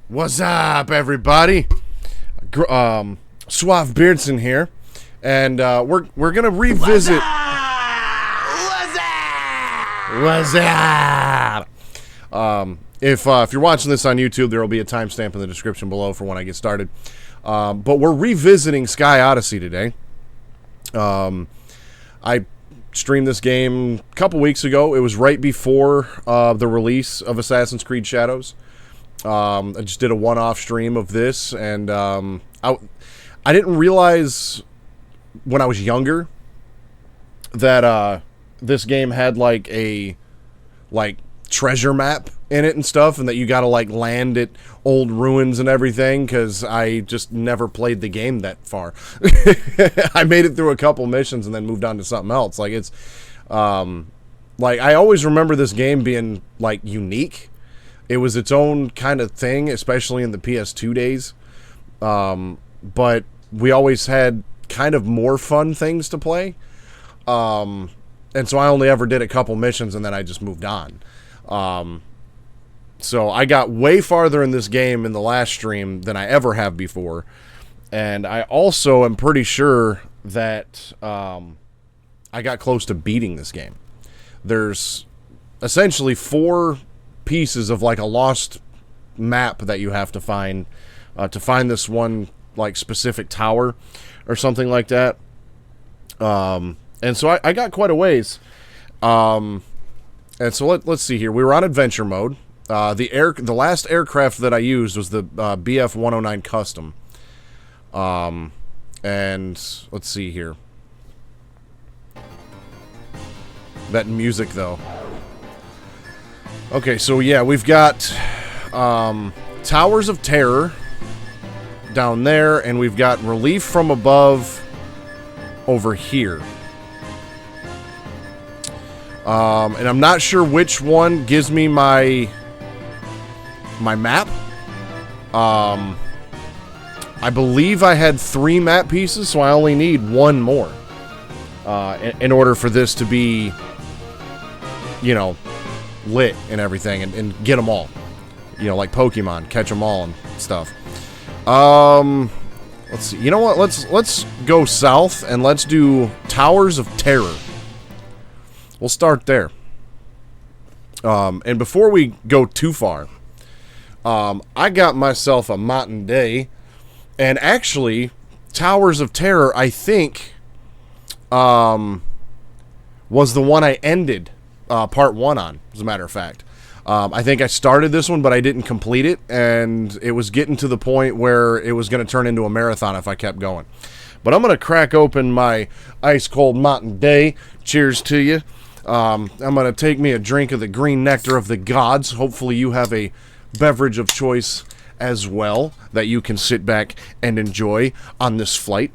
What's up, everybody? Suave Beardson here, and we're gonna revisit. What's up? If you're watching this on YouTube, there will be a timestamp in the description below for when I get started. But we're revisiting Sky Odyssey today. I streamed this game a couple weeks ago. It was right before the release of Assassin's Creed Shadows. I just did a one-off stream of this, and I didn't realize when I was younger that this game had like a treasure map in it and stuff, and that you gotta like land at old ruins and everything, because I just never played the game that far. I made it through a couple missions and then moved on to something else. Like it's like I always remember this game being like unique. It was its own kind of thing, especially in the PS2 days. But we always had kind of more fun things to play. And so I only ever did a couple missions and then I just moved on. So I got way farther in this game in the last stream than I ever have before. And I also am pretty sure that I got close to beating this game. There's essentially 4 pieces of like a lost map that you have to find this one like specific tower or something like that. And so I got quite a ways. And so let's see here. We were on adventure mode. The last aircraft that I used was the BF 109 Custom. And let's see here. That music though. Okay, so yeah, we've got Towers of Terror down there, and we've got Relief from Above over here. And I'm not sure which one gives me my map. I believe I had 3 map pieces, so I only need 1 more in order for this to be, you know, lit and everything, and get them all, you know, like Pokemon, catch them all and stuff. Let's see. You know what? Let's go south and let's do Towers of Terror. We'll start there. And before we go too far, I got myself a Mountain Day, and actually, Towers of Terror, I think, was the one I ended part 1 on, as a matter of fact. I think I started this one, but I didn't complete it, and it was getting to the point where it was going to turn into a marathon if I kept going. But I'm going to crack open my ice-cold Mountain Day. Cheers to you. I'm going to take me a drink of the green nectar of the gods. Hopefully you have a beverage of choice as well that you can sit back and enjoy on this flight.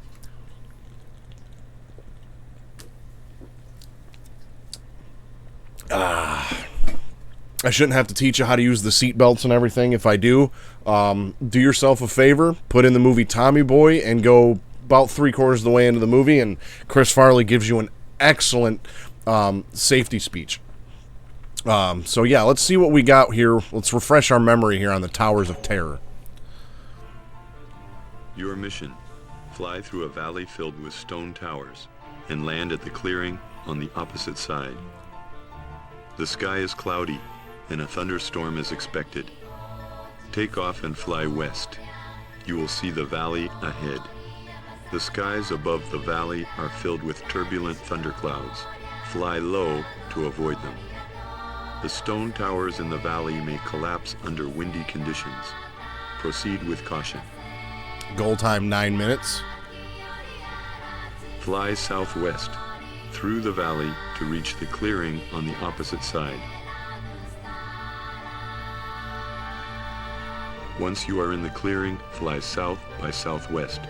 I shouldn't have to teach you how to use the seat belts and everything. If I do, do yourself a favor, put in the movie Tommy Boy and go about 3/4 of the way into the movie, and Chris Farley gives you an excellent safety speech. So yeah, let's see what we got here. Let's refresh our memory here on the Towers of Terror. Your mission: fly through a valley filled with stone towers and land at the clearing on the opposite side. The sky is cloudy and a thunderstorm is expected. Take off and fly west. You will see the valley ahead. The skies above the valley are filled with turbulent thunderclouds. Fly low to avoid them. The stone towers in the valley may collapse under windy conditions. Proceed with caution. Goal time 9 minutes. Fly southwest through the valley to reach the clearing on the opposite side. Once you are in the clearing, fly south by southwest.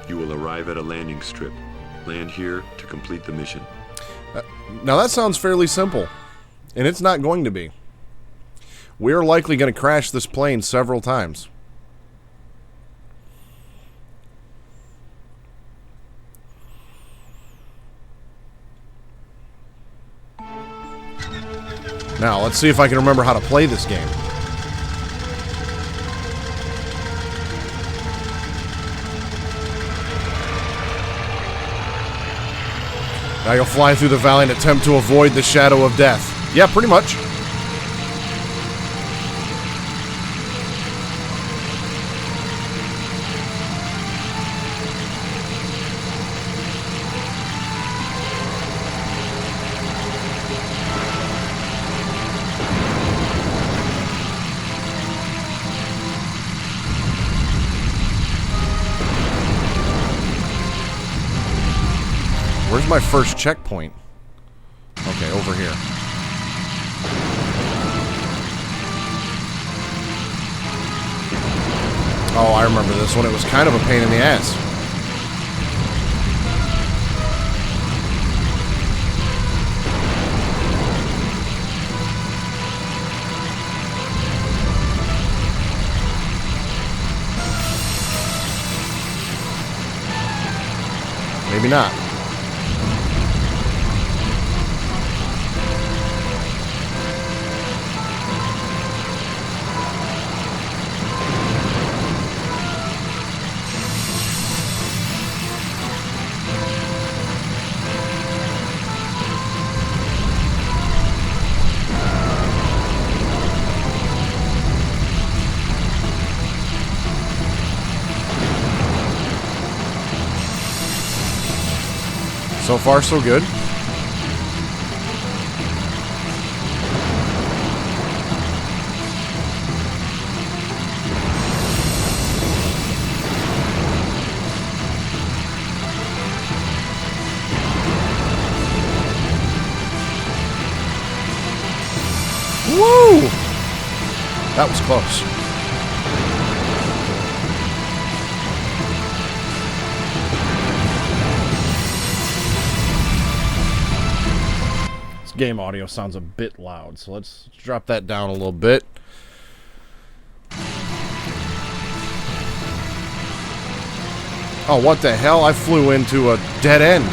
You will arrive at a landing strip. Land here to complete the mission. Now that sounds fairly simple, and it's not going to be. We're likely going to crash this plane several times. Now, let's see if I can remember how to play this game. Now you'll fly through the valley and attempt to avoid the shadow of death. Yeah, pretty much. Where's my first checkpoint? Okay, over here. Oh, I remember this one. It was kind of a pain in the ass. Maybe not. So far, so good. Woo! That was close. Game audio sounds a bit loud, so let's drop that down a little bit. Oh, what the hell? I flew into a dead end.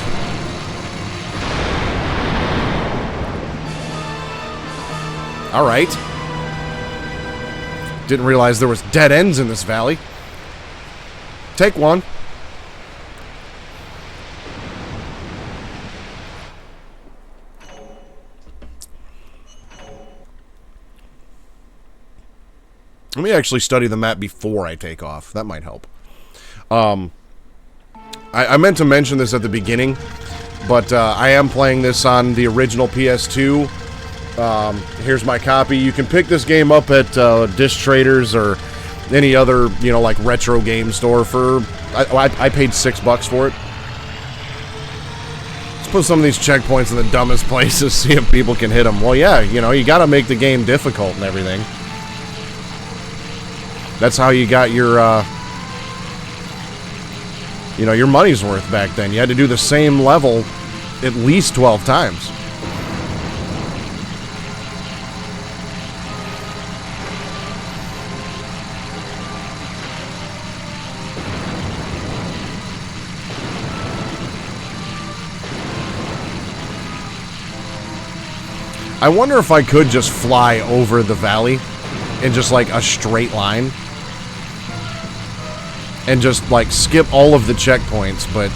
All right. Didn't realize there was dead ends in this valley. Take one. Let me actually study the map before I take off. That might help. I meant to mention this at the beginning, but I am playing this on the original PS2. Here's my copy. You can pick this game up at Disc Traders or any other, you know, like retro game store for... I paid $6 for it. Let's put some of these checkpoints in the dumbest places, see if people can hit them. Well, yeah, you know, you gotta make the game difficult and everything. That's how you got your, you know, your money's worth back then. You had to do the same level at least 12 times. I wonder if I could just fly over the valley in just like a straight line. And just, like, skip all of the checkpoints, but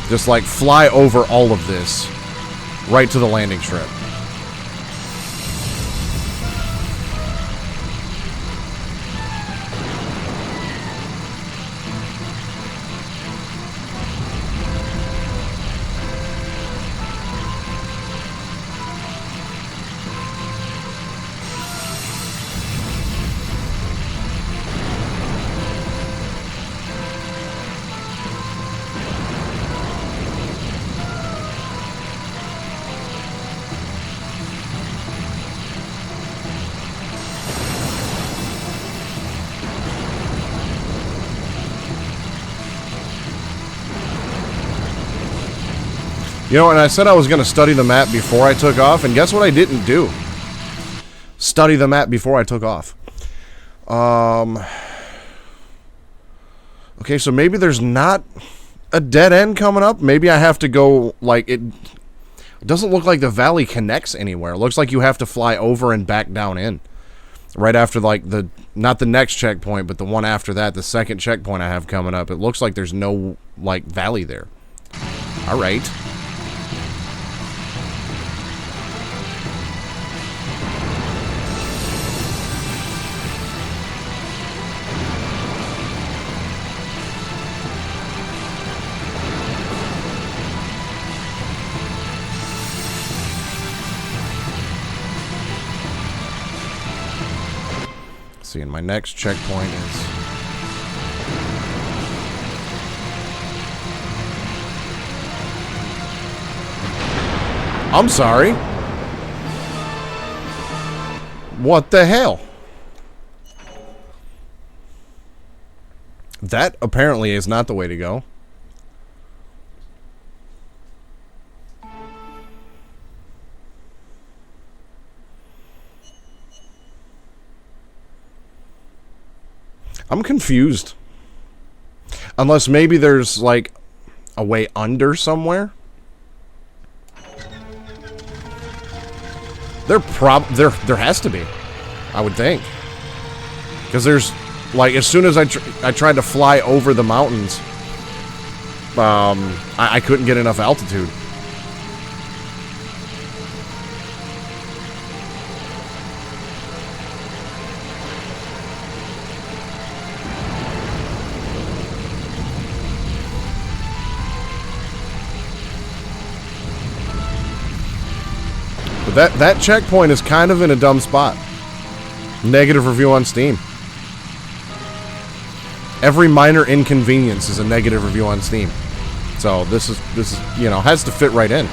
just, like, fly over all of this right to the landing strip. You know, and I said I was going to study the map before I took off, and guess what I didn't do? Study the map before I took off. Okay, so maybe there's not a dead end coming up. Maybe I have to go, like, it doesn't look like the valley connects anywhere. It looks like you have to fly over and back down in. Right after, like, not the next checkpoint, but the one after that, the second checkpoint I have coming up. It looks like there's no, like, valley there. All right. see, and my next checkpoint is... I'm sorry. What the hell? That apparently is not the way to go. I'm confused. Unless maybe there's, like, a way under somewhere. There has to be, I would think. Because there's, like, as soon as I tried to fly over the mountains, I couldn't get enough altitude. But that checkpoint is kind of in a dumb spot. Negative review on Steam. Every minor inconvenience is a negative review on Steam. So this is you know, has to fit right in.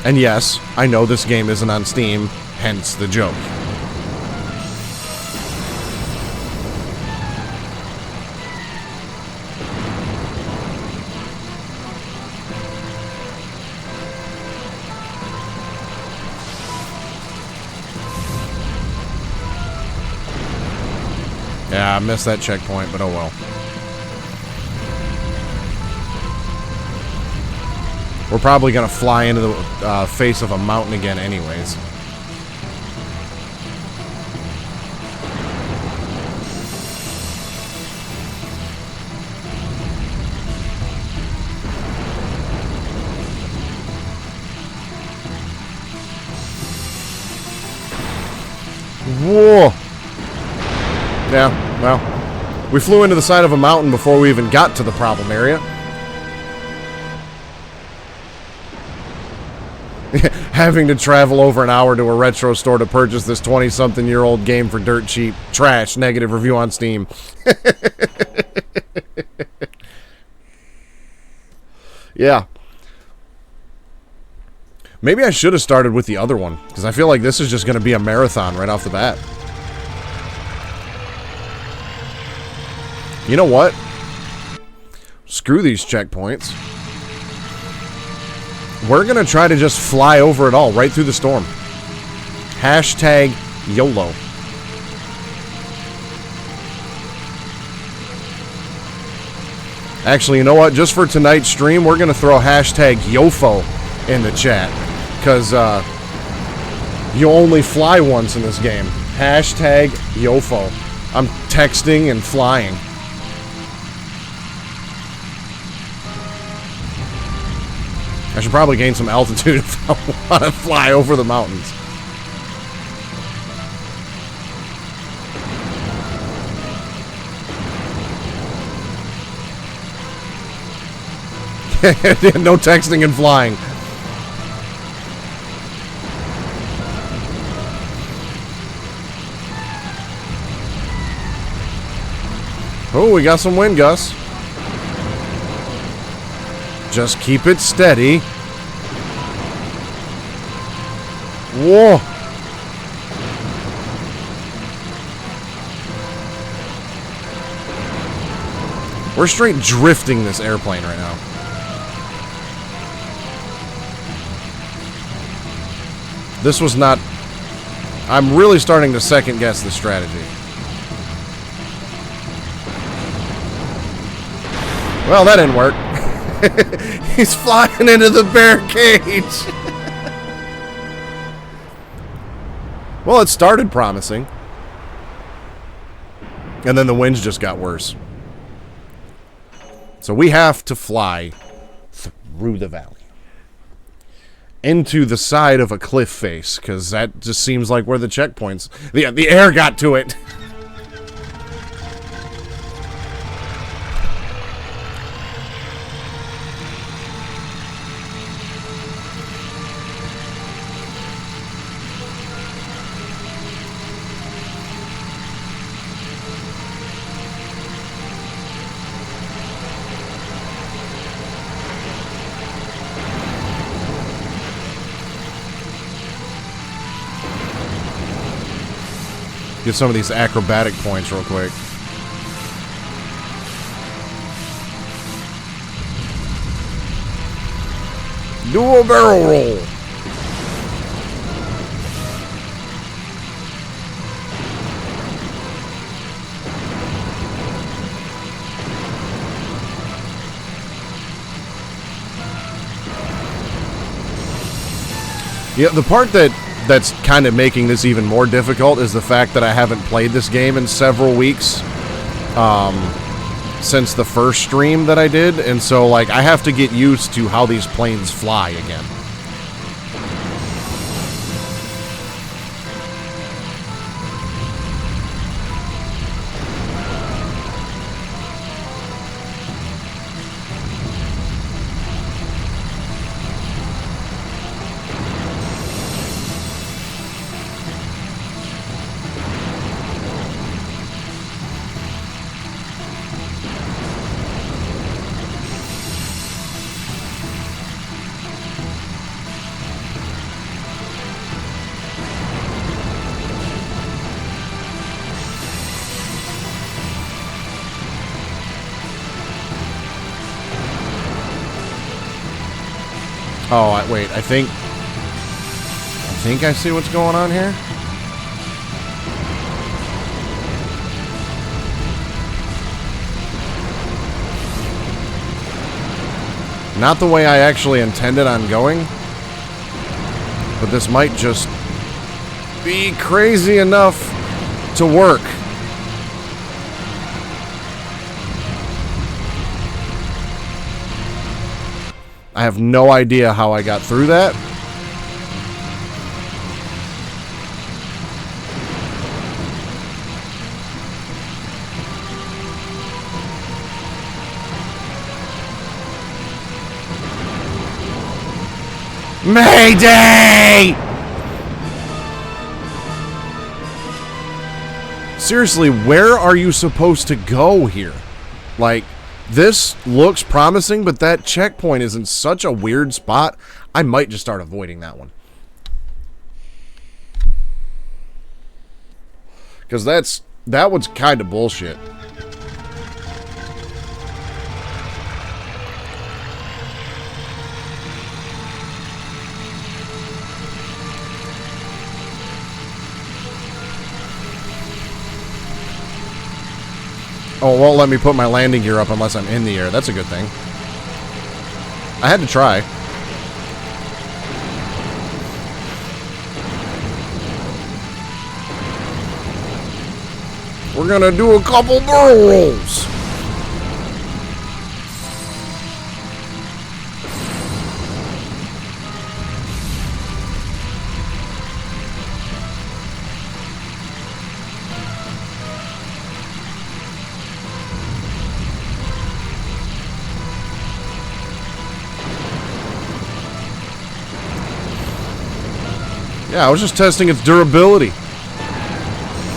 And yes, I know this game isn't on Steam, hence the joke. Yeah, I missed that checkpoint, but oh well. We're probably gonna fly into the face of a mountain again anyways. Whoa! Yeah, well, we flew into the side of a mountain before we even got to the problem area. Having to travel over an hour to a retro store to purchase this 20-something-year-old game for dirt cheap. Trash. Negative review on Steam. Yeah. Maybe I should have started with the other one, because I feel like this is just going to be a marathon right off the bat. You know what? Screw these checkpoints. We're gonna try to just fly over it all, right through the storm. Hashtag YOLO. Actually, you know what? Just for tonight's stream, we're gonna throw hashtag YOFO in the chat. Because, you only fly once in this game. Hashtag YOFO. I'm texting and flying. I should probably gain some altitude if I want to fly over the mountains. No texting and flying. Oh, we got some wind gusts. Just keep it steady. Whoa. We're straight drifting this airplane right now. This was not... I'm really starting to second guess the strategy. Well, that didn't work. He's flying into the bear cage. Well, it started promising. And then the winds just got worse. So we have to fly through the valley. Into the side of a cliff face, because that just seems like where the checkpoints... The air got to it. Get some of these acrobatic points real quick. Do a barrel roll. Yeah, the part that's kind of making this even more difficult is the fact that I haven't played this game in several weeks since the first stream that I did, and so like I have to get used to how these planes fly again. Oh, wait, I think I see what's going on here. Not the way I actually intended on going, but this might just be crazy enough to work. I have no idea how I got through that. Mayday! Seriously, where are you supposed to go here? Like, this looks promising, but that checkpoint is in such a weird spot. I might just start avoiding that one. Because that one's kind of bullshit. Oh, it won't let me put my landing gear up unless I'm in the air. That's a good thing. I had to try. We're gonna do a couple barrel rolls. Yeah, I was just testing its durability.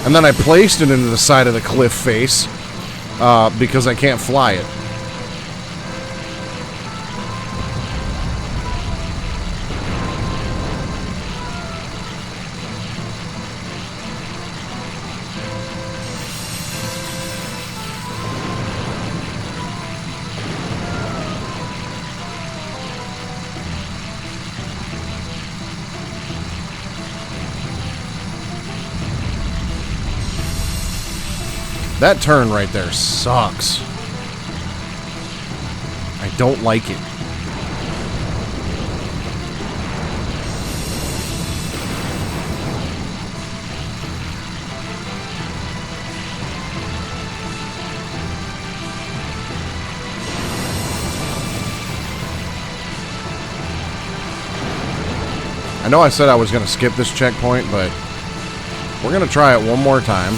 And then I placed it into the side of the cliff face because I can't fly it. That turn right there sucks. I don't like it. I know I said I was going to skip this checkpoint, but we're going to try it one more time.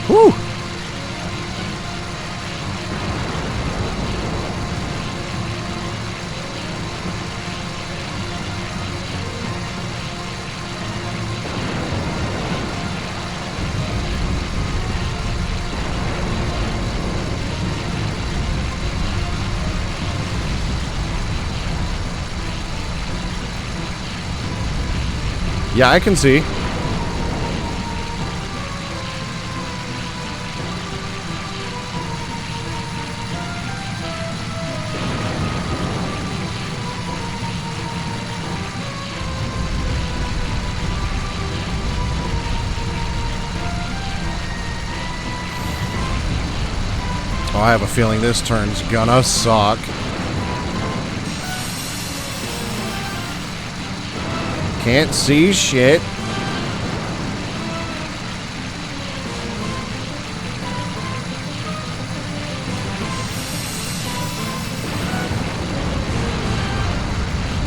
Whew. Yeah, I can see. Oh, I have a feeling this turn's gonna suck. Can't see shit.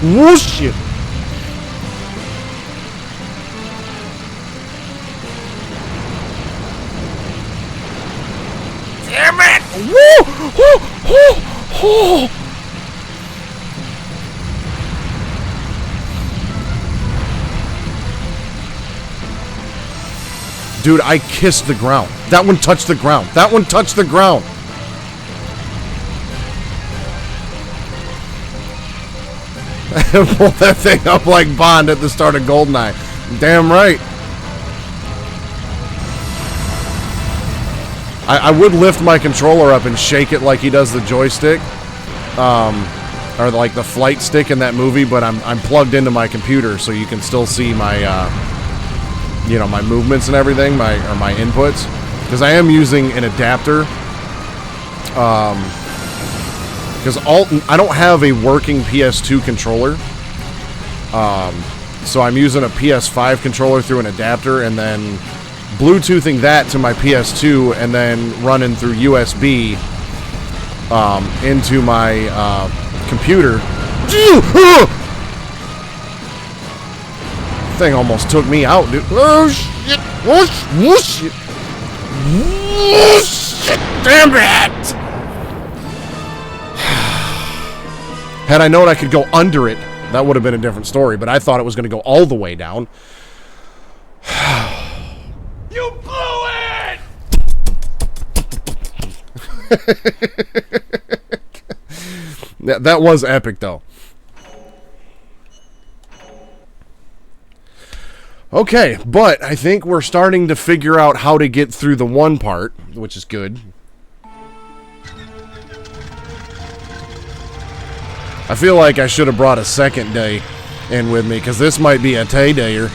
Whoosh! Damn it! Woo! Woo! Woo! Woo! Dude, I kissed the ground. That one touched the ground. That one touched the ground. Pull that thing up like Bond at the start of GoldenEye. Damn right. I would lift my controller up and shake it like he does the joystick. Or like the flight stick in that movie, but I'm plugged into my computer, so you can still see my you know, my movements and everything, my inputs, because I am using an adapter. Because I don't have a working PS2 controller, so I'm using a PS5 controller through an adapter, and then Bluetoothing that to my PS2, and then running through USB into my computer. Thing almost took me out, dude. Oh shit! Whoosh! Whoosh! Whoosh! Damn it! Had I known I could go under it, that would have been a different story, but I thought it was going to go all the way down. You blew it! That was epic, though. Okay, but I think we're starting to figure out how to get through the one part, which is good. I feel like I should have brought a second day in with me, because this might be a tay-dayer.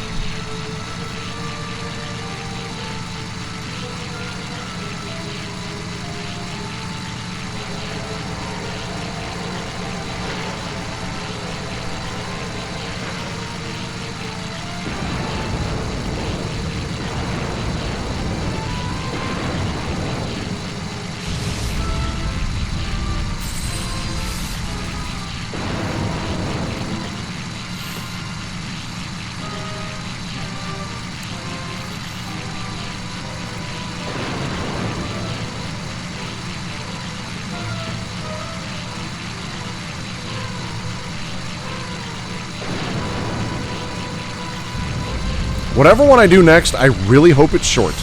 Whatever one I do next, I really hope it's short.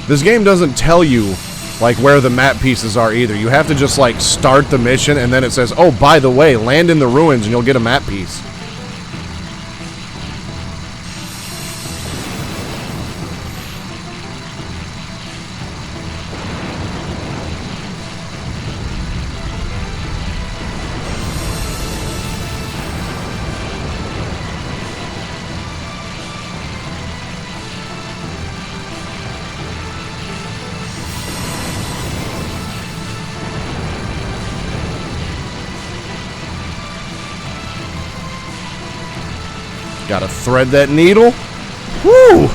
This game doesn't tell you, like, where the map pieces are either. You have to just, like, start the mission, and then it says, oh, by the way, land in the ruins and you'll get a map piece. Gotta thread that needle. Woo!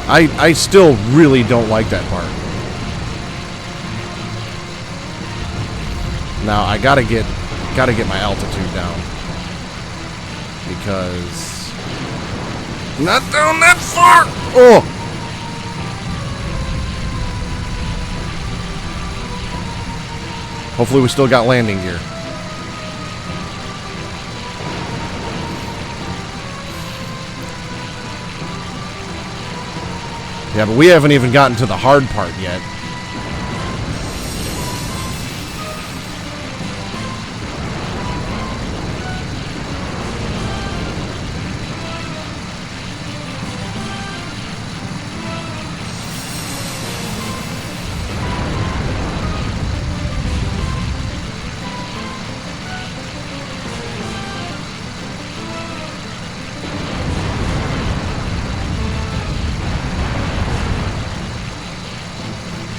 I still really don't like that part. Now I gotta get my altitude down, because not down that far. Oh. Hopefully we still got landing gear. Yeah, but we haven't even gotten to the hard part yet.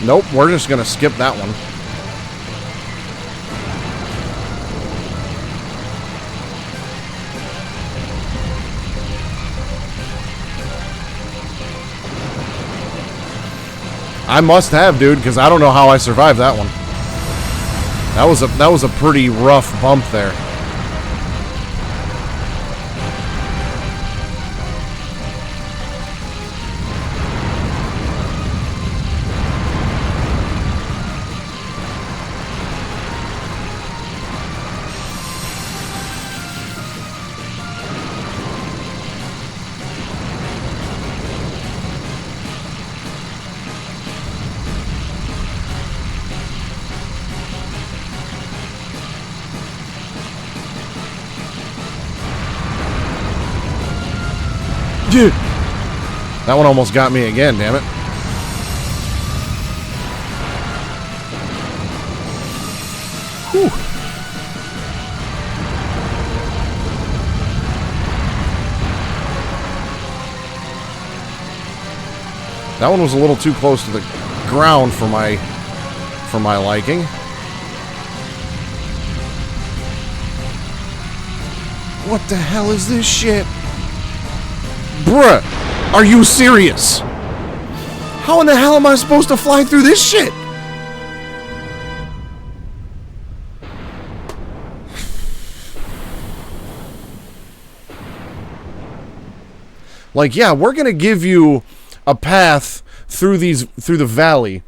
Nope, we're just gonna skip that one. I must have, dude, because I don't know how I survived that one. That was a pretty rough bump there. Dude, that one almost got me again, damn it. Whew. That one was a little too close to the ground for my liking. What the hell is this shit? Bruh, are you serious? How in the hell am I supposed to fly through this shit? Like, yeah, we're gonna give you a path through the valley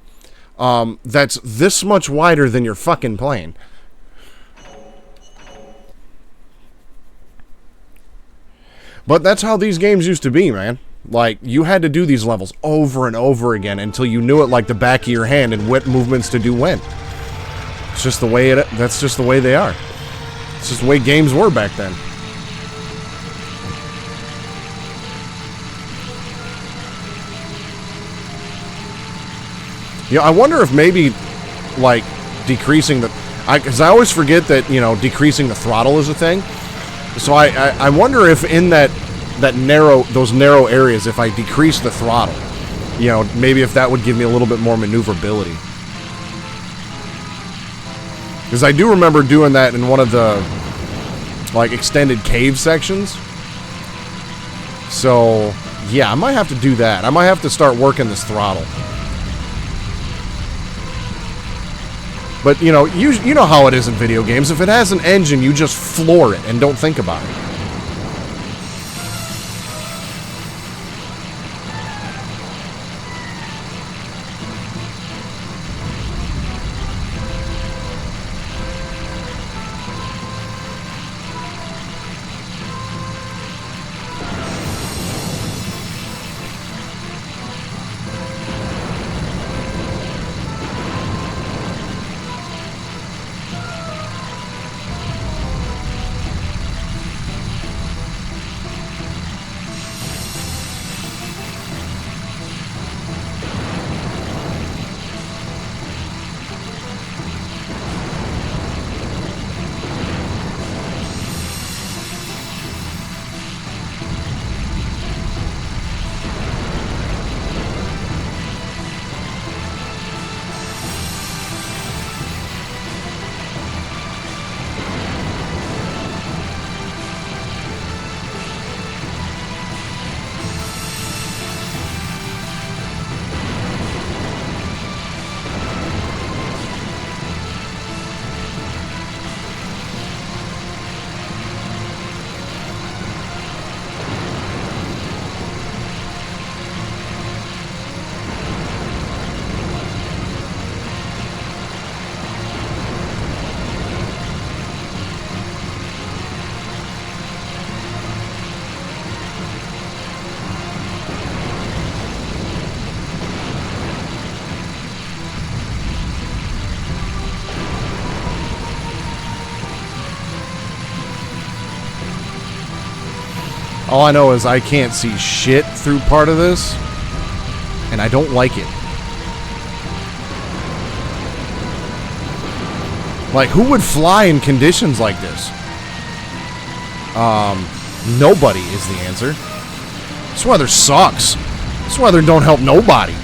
that's this much wider than your fucking plane. But that's how these games used to be, man. Like, you had to do these levels over and over again until you knew it like the back of your hand and what movements to do when. It's just the way that's just the way they are. It's just the way games were back then. You know, I wonder if maybe, like, decreasing the... Because I always forget that, you know, decreasing the throttle is a thing. So I wonder if in those narrow areas, if I decrease the throttle, you know, maybe if that would give me a little bit more maneuverability. Because I do remember doing that in one of the, like, extended cave sections. So, yeah, I might have to do that. I might have to start working this throttle. But, you know how it is in video games. If it has an engine, you just floor it and don't think about it. All I know is I can't see shit through part of this, and I don't like it. Like, who would fly in conditions like this? Nobody is the answer. This weather sucks. This weather don't help nobody.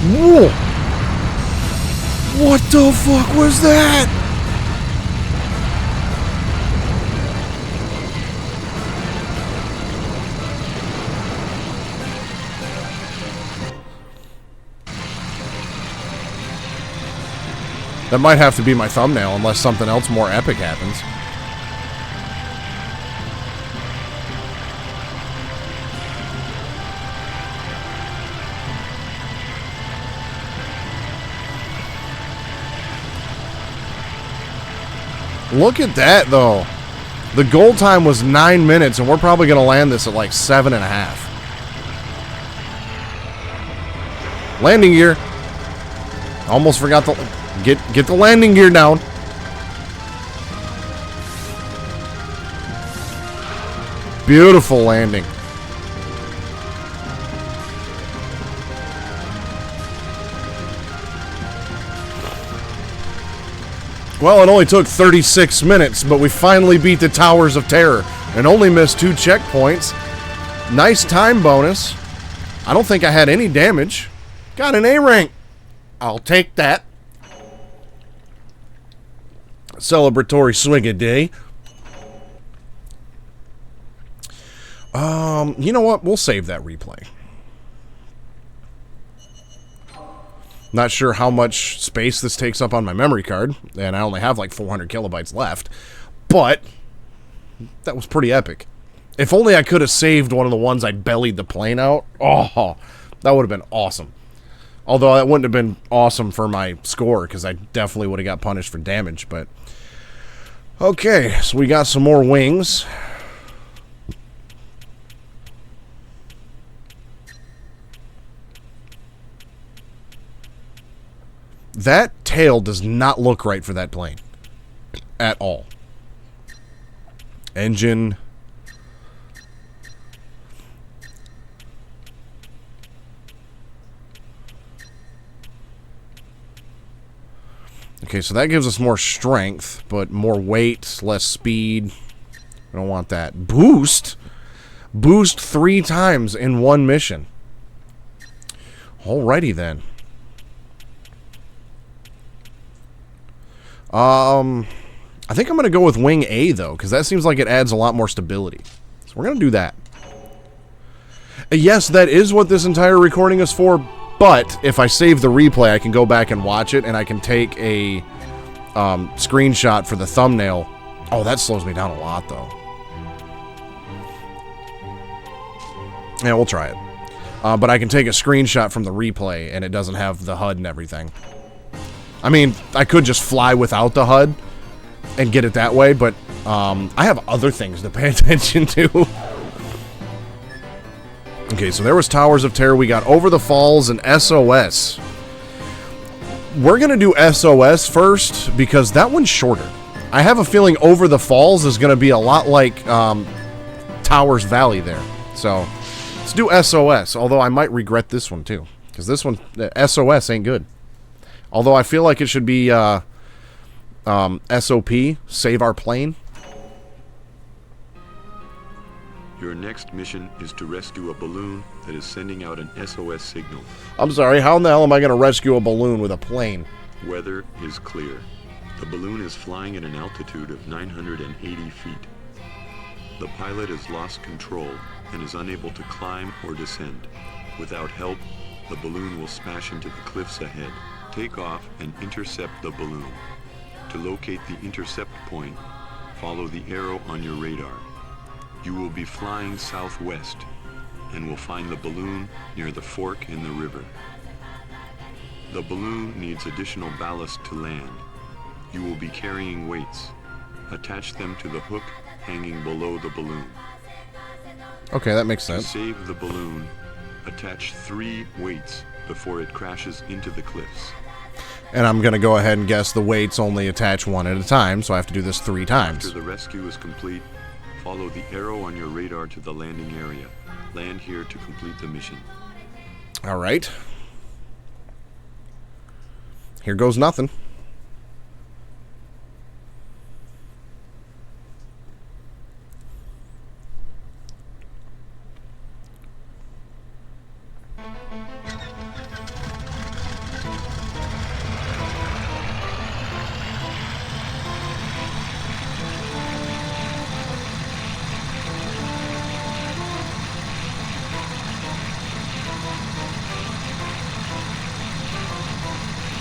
Whoa! What the fuck was that? That might have to be my thumbnail unless something else more epic happens. Look at that, though. The goal time was 9 minutes, and we're probably going to land this at like 7.5. Landing gear. Almost forgot to get the landing gear down. Beautiful landing. Well, it only took 36 minutes, but we finally beat the Towers of Terror and only missed 2 checkpoints. Nice time bonus. I don't think I had any damage. Got an A rank. I'll take that. Celebratory swing-a-day. You know what? We'll save that replay. Not sure how much space this takes up on my memory card, and I only have like 400 kilobytes left, but that was pretty epic. If only I could have saved one of the ones I bellied the plane out. Oh, that would have been awesome. Although that wouldn't have been awesome for my score, because I definitely would have got punished for damage, but... Okay, so we got some more wings. That tail does not look right for that plane. At all. Engine. Okay, so that gives us more strength, but more weight, less speed. I don't want that. Boost? Boost 3 times in one mission. Alrighty then. I think I'm going to go with Wing A, though, because that seems like it adds a lot more stability. So we're going to do that. Yes, that is what this entire recording is for, but if I save the replay, I can go back and watch it, and I can take a screenshot for the thumbnail. Oh, that slows me down a lot, though. Yeah, we'll try it. But I can take a screenshot from the replay, and it doesn't have the HUD and everything. I mean, I could just fly without the HUD and get it that way, but I have other things to pay attention to. Okay, so there was Towers of Terror. We got Over the Falls and SOS. We're going to do SOS first because that one's shorter. I have a feeling Over the Falls is going to be a lot like Towers Valley there. So let's do SOS, although I might regret this one too, because this one, SOS ain't good. Although I feel like it should be SOP, Save Our Plane. Your next mission is to rescue a balloon that is sending out an SOS signal. I'm sorry, how in the hell am I going to rescue a balloon with a plane? Weather is clear. The balloon is flying at an altitude of 980 feet. The pilot has lost control and is unable to climb or descend. Without help, the balloon will smash into the cliffs ahead. Take off and intercept the balloon. To locate the intercept point, follow the arrow on your radar. You will be flying southwest and will find the balloon near the fork in the river. The balloon needs additional ballast to land. You will be carrying weights. Attach them to the hook hanging below the balloon. Okay, that makes To sense. save the balloon, attach 3 weights before it crashes into the cliffs. And I'm going to go ahead and guess the weights only attach 1 at a time, so I have to do this 3 times. After the rescue is complete, follow the arrow on your radar to the landing area. Land here to complete the mission. Alright. Here goes nothing.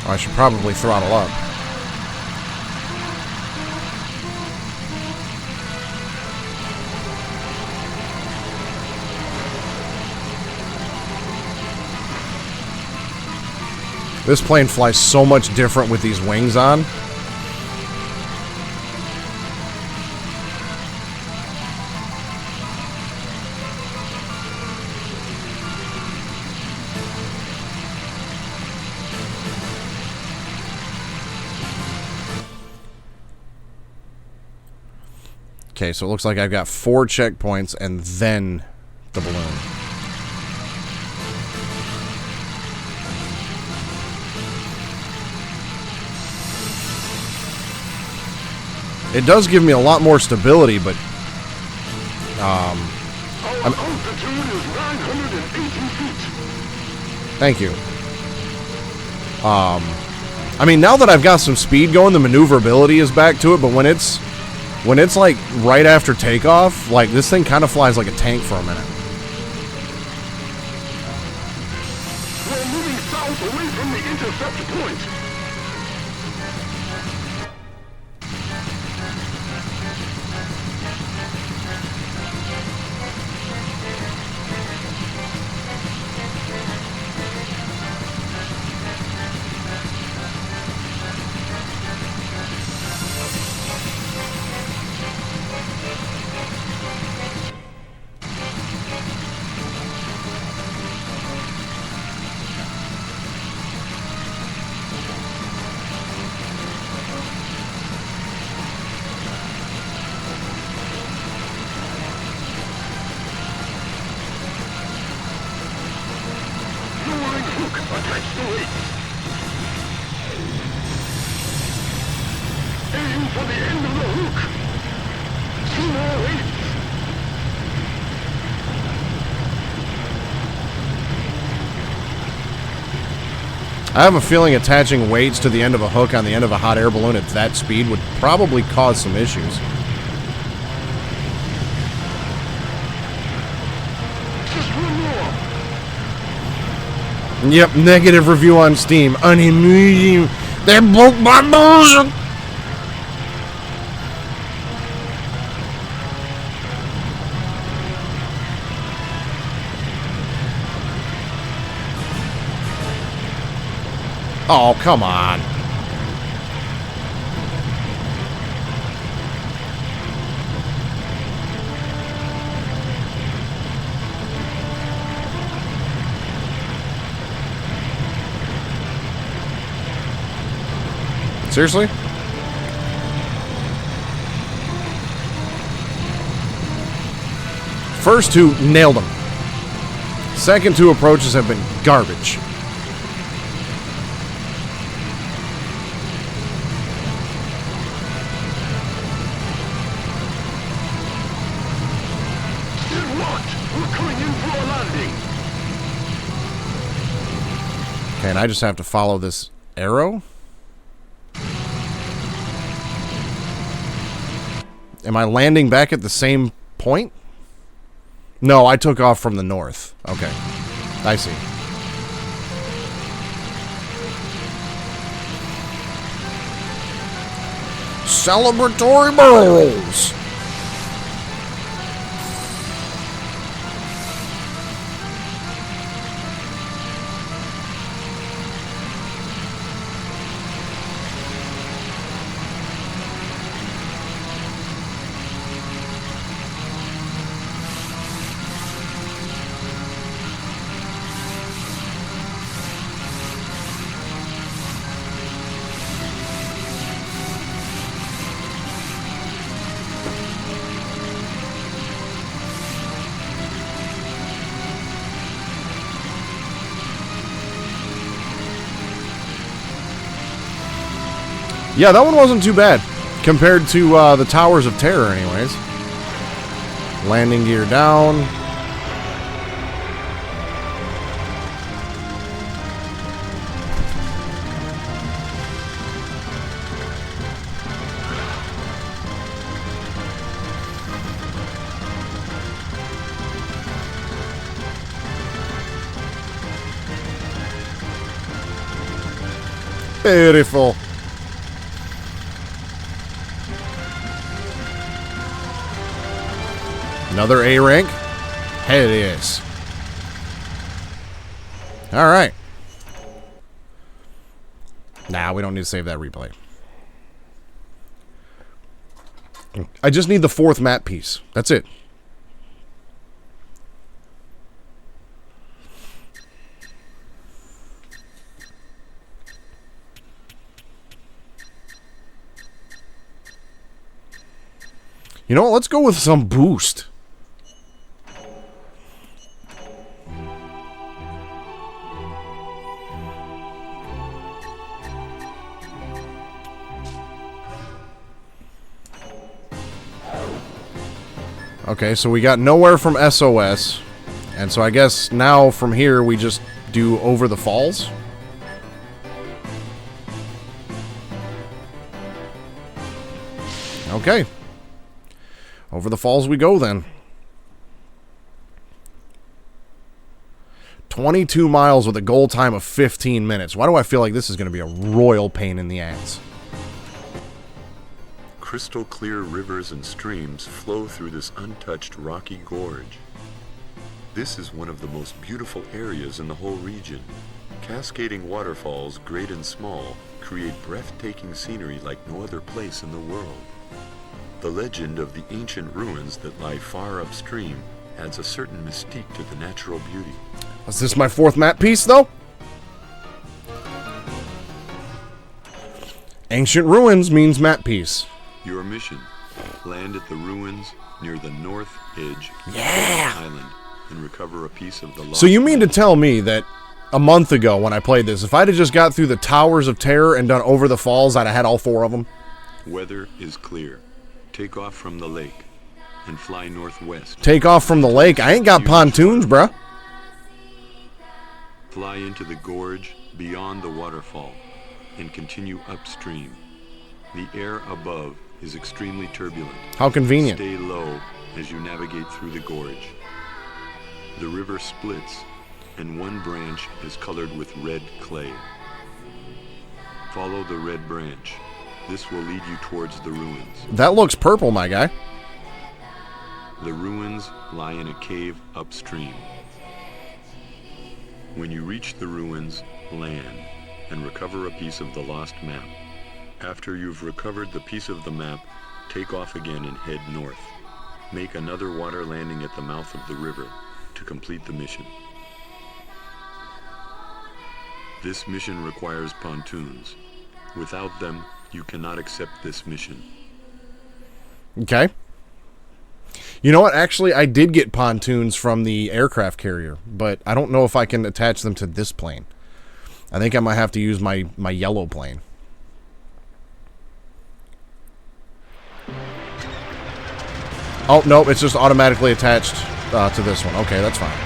Oh, I should probably throttle up. This plane flies so much different with these wings on. Okay, so it looks like I've got 4 checkpoints and then the balloon. It does give me a lot more stability, but Our altitude is 980 feet. thank you. I mean, now that I've got some speed going, the maneuverability is back to it, but when it's like right after takeoff, like this thing kind of flies like a tank for a minute. We're moving south away from the intercept chapter point. Attach the weights. Aim for the end of the hook. 2 more weights. I have a feeling attaching weights to the end of a hook on the end of a hot air balloon at that speed would probably cause some issues. Just 1 more. Yep, negative review on Steam. Unamusing. They broke my bosom. Oh, come on. Seriously? First 2 nailed them. Second 2 approaches have been garbage. Get locked. We're coming in for a landing. Okay, and I just have to follow this arrow? Am I landing back at the same point? No, I took off from the north. Okay. I see. Celebratory barrels! Yeah, that one wasn't too bad compared to the Towers of Terror anyways. Landing gear down. Beautiful. Another A rank? Hell yes. Alright. Nah, we don't need to save that replay. I just need the 4th map piece. That's it. You know what? Let's go with some boost. Okay, so we got nowhere from SOS. And so I guess now from here we just do over the falls. Okay. Over the falls we go then. 22 miles with a goal time of 15 minutes. Why do I feel like this is going to be a royal pain in the ass? Crystal clear rivers and streams flow through this untouched rocky gorge. This is one of the most beautiful areas in the whole region. Cascading waterfalls, great and small, create breathtaking scenery like no other place in the world. The legend of the ancient ruins that lie far upstream adds a certain mystique to the natural beauty. Is this my fourth map piece, though? Ancient ruins means map piece. Your mission: land at the ruins near the north edge of the island and recover a piece of the lost. So you mean to tell me that a month ago when I played this, if I'd have just got through the Towers of Terror and done Over the Falls, I'd have had all 4 of them? Weather is clear. Take off from the lake and fly northwest. Take off from the lake? I ain't got pontoons, bruh. Fly into the gorge beyond the waterfall and continue upstream. The air above is extremely turbulent. How convenient. Stay low as you navigate through the gorge. The river splits and one branch is colored with red clay. Follow the red branch. This will lead you towards the ruins. That looks purple, my guy. The ruins lie in a cave upstream. When you reach the ruins, land and recover a piece of the lost map. After you've recovered the piece of the map, take off again and head north. Make another water landing at the mouth of the river to complete the mission. This mission requires pontoons. Without them, you cannot accept this mission. Okay. You know what? Actually, I did get pontoons from the aircraft carrier, but I don't know if I can attach them to this plane. I think I might have to use my yellow plane. Oh, no, it's just automatically attached to this one. Okay, that's fine.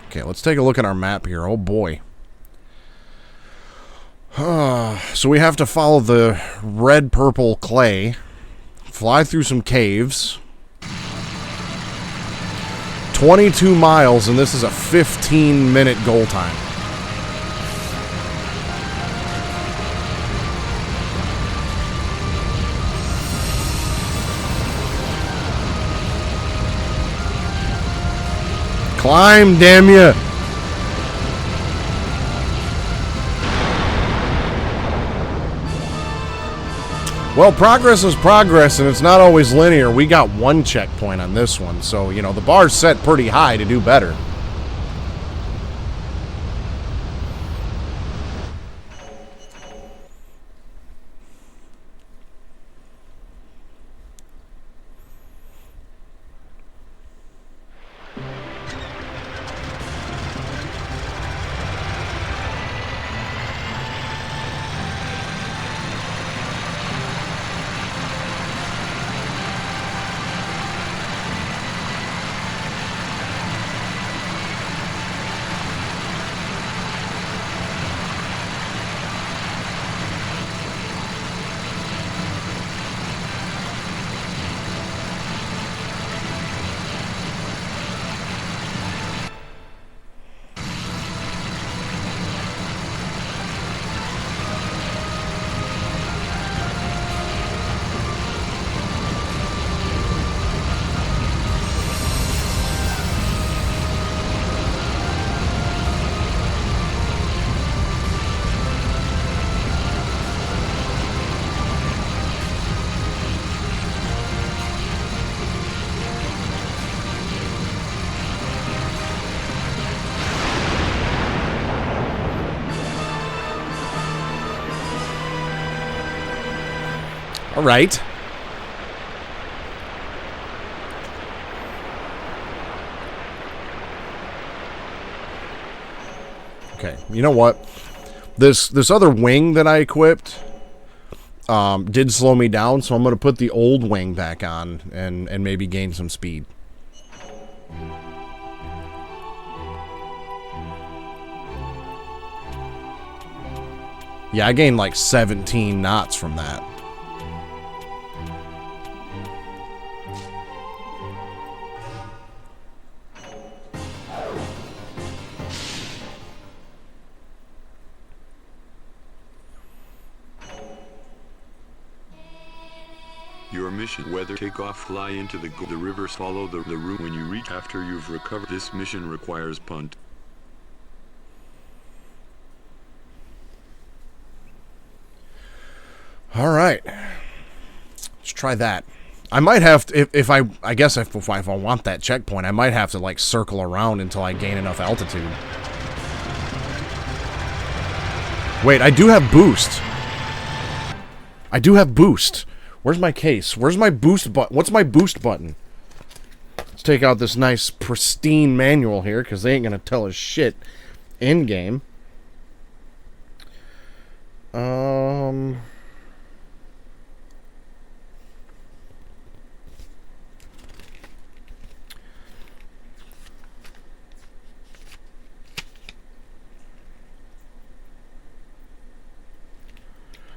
Okay, let's take a look at our map here. Oh, boy. So we have to follow the red-purple clay, fly through some caves. 22 miles, and this is a 15-minute goal time. Climb, damn ya! Well, progress is progress, and it's not always linear. We got 1 checkpoint on this one, so, you know, the bar's set pretty high to do better. All right. Okay, you know what? This other wing that I equipped, did slow me down, so I'm going to put the old wing back on and maybe gain some speed. Yeah, I gained like 17 knots from that. Your mission: weather, take off, fly into the rivers, follow the route when you reach after you've recovered. This mission requires punt. All right, let's try that. I might have to, if I guess if I want that checkpoint, I might have to like circle around until I gain enough altitude. Wait, I do have boost. I do have boost. Where's my case? Where's my boost button? What's my boost button? Let's take out this nice pristine manual here, because they ain't gonna tell us shit in game.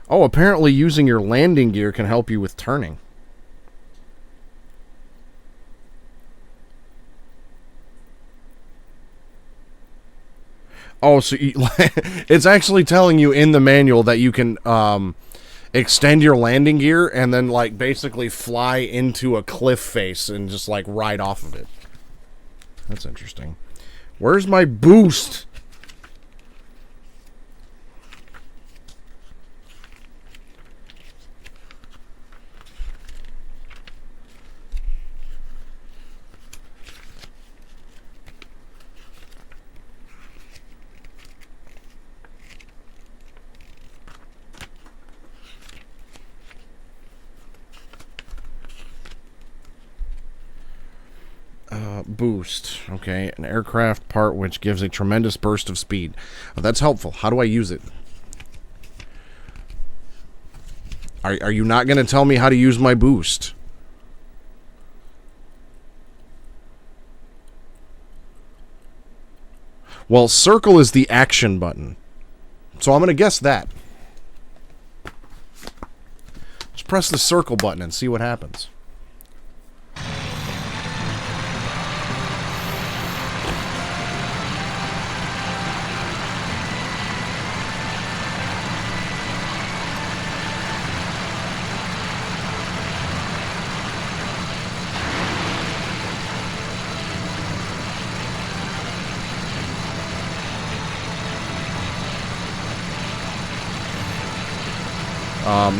Oh, apparently using your landing gear can help you with turning. Oh, so it's actually telling you in the manual that you can extend your landing gear and then like basically fly into a cliff face and just like ride off of it. That's interesting. Where's my boost? Boost. Okay, an aircraft part which gives a tremendous burst of speed. Oh, that's helpful. How do I use it? Are you not going to tell me how to use my boost? Well, circle is the action button. So I'm going to guess that. Let's press the circle button and see what happens.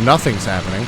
Nothing's happening.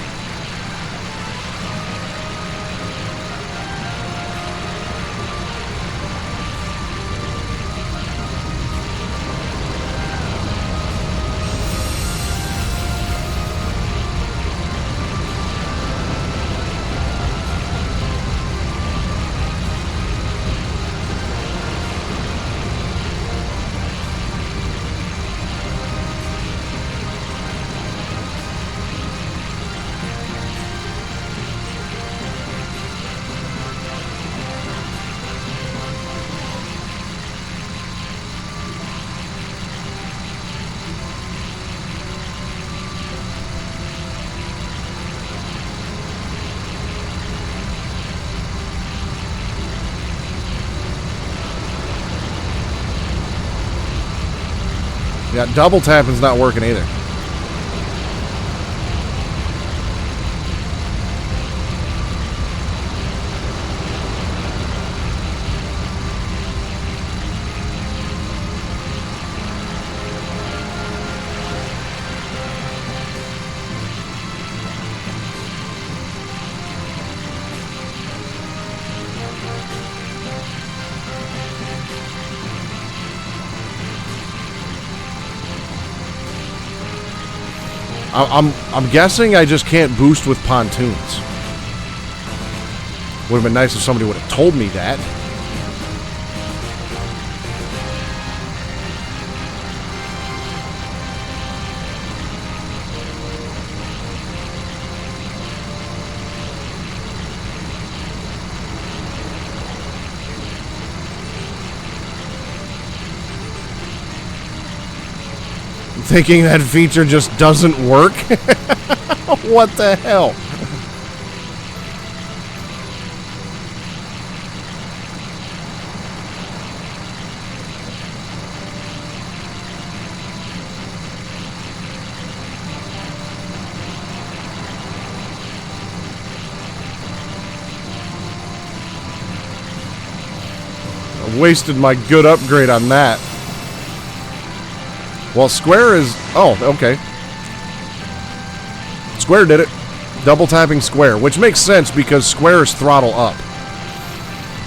Yeah, double tapping's not working either. I'm guessing I just can't boost with pontoons. Would have been nice if somebody would have told me that. Thinking that feature just doesn't work? What the hell? I wasted my good upgrade on that. Well, square is... Oh, okay. Square did it. Double tapping square, which makes sense because square is throttle up.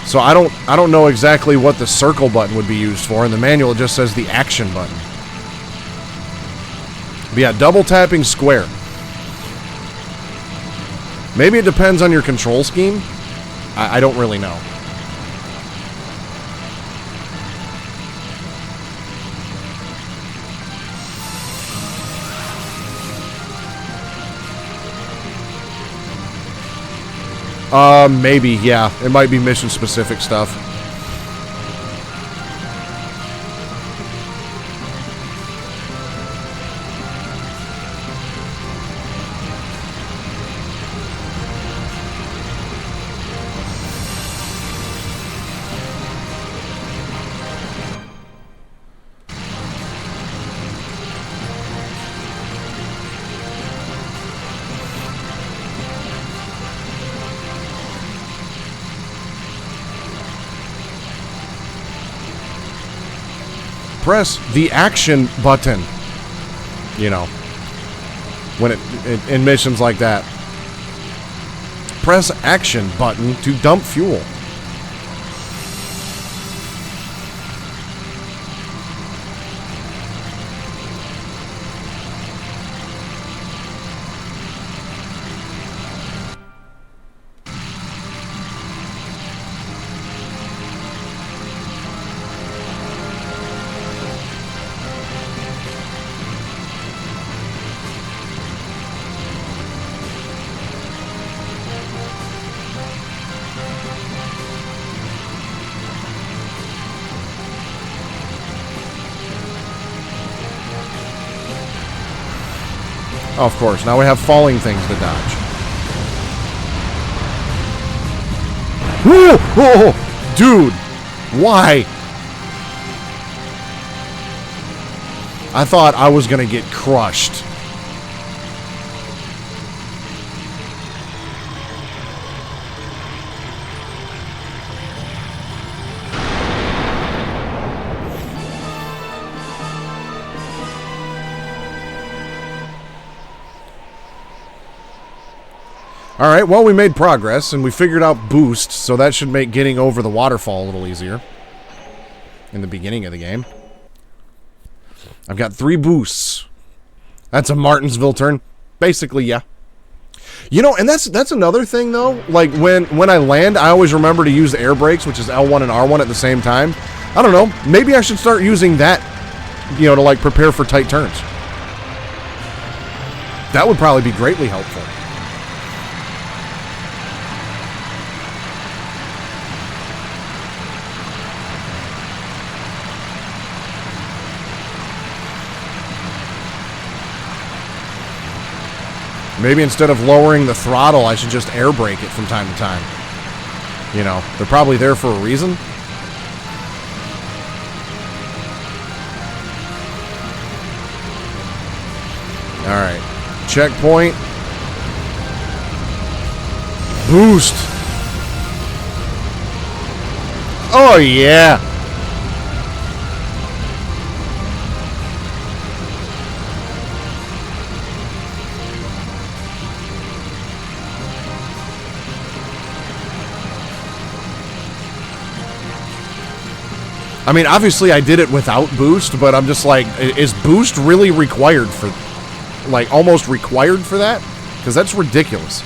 So I don't know exactly what the circle button would be used for. In the manual, it just says the action button. But yeah, double tapping square. Maybe it depends on your control scheme. I don't really know. Maybe, yeah. It might be mission-specific stuff. Press the action button, you know, when in missions like that. Press action button to dump fuel. Oh, of course. Now we have falling things to dodge. Whoa! Whoa! Dude! Why? I thought I was gonna get crushed. Alright, well, we made progress, and we figured out boost, so that should make getting over the waterfall a little easier. In the beginning of the game. I've got 3 boosts. That's a Martinsville turn. Basically, yeah. You know, and that's another thing, though. Like, when I land, I always remember to use the air brakes, which is L1 and R1 at the same time. I don't know. Maybe I should start using that, you know, to, like, prepare for tight turns. That would probably be greatly helpful. Maybe instead of lowering the throttle, I should just air brake it from time to time. You know, they're probably there for a reason. Alright. Checkpoint. Boost. Oh, yeah. I mean, obviously I did it without boost, but I'm just like, is boost really required for, like, almost required for that? Because that's ridiculous.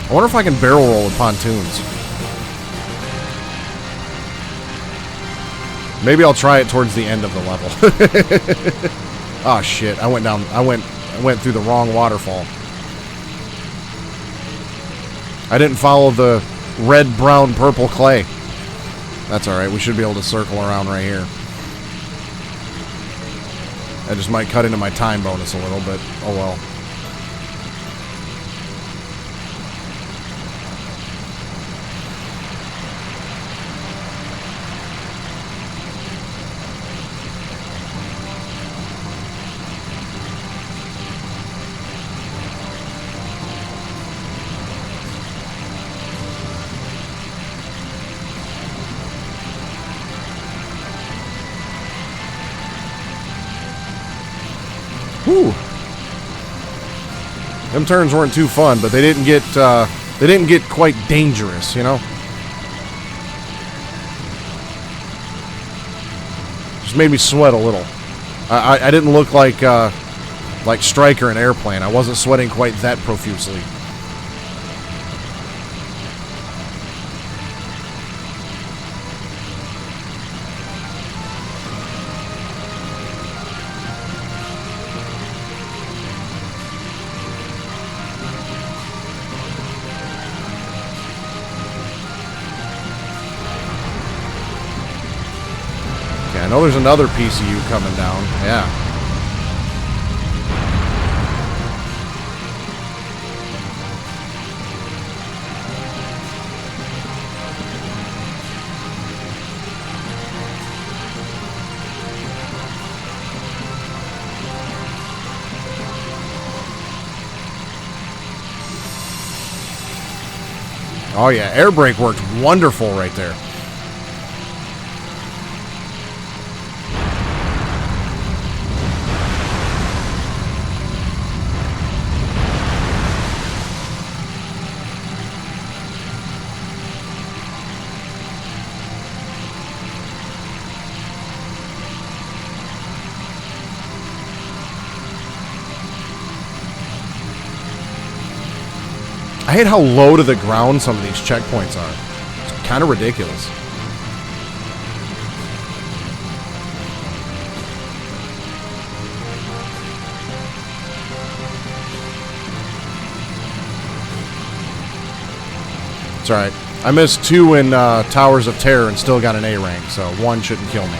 I wonder if I can barrel roll with pontoons. Maybe I'll try it towards the end of the level. Oh shit, I went through the wrong waterfall. I didn't follow the red, brown, purple clay. That's alright, we should be able to circle around right here. I just might cut into my time bonus a little bit. Oh well. Whew. Them turns weren't too fun, but they didn't get quite dangerous, you know. Just made me sweat a little. I didn't look like Stryker in Airplane. I wasn't sweating quite that profusely. I know there's another PCU coming down. Yeah. Oh yeah, air brake worked wonderful right there. I hate how low to the ground some of these checkpoints are. It's kind of ridiculous. It's alright. I missed 2 in Towers of Terror and still got an A rank, so 1 shouldn't kill me.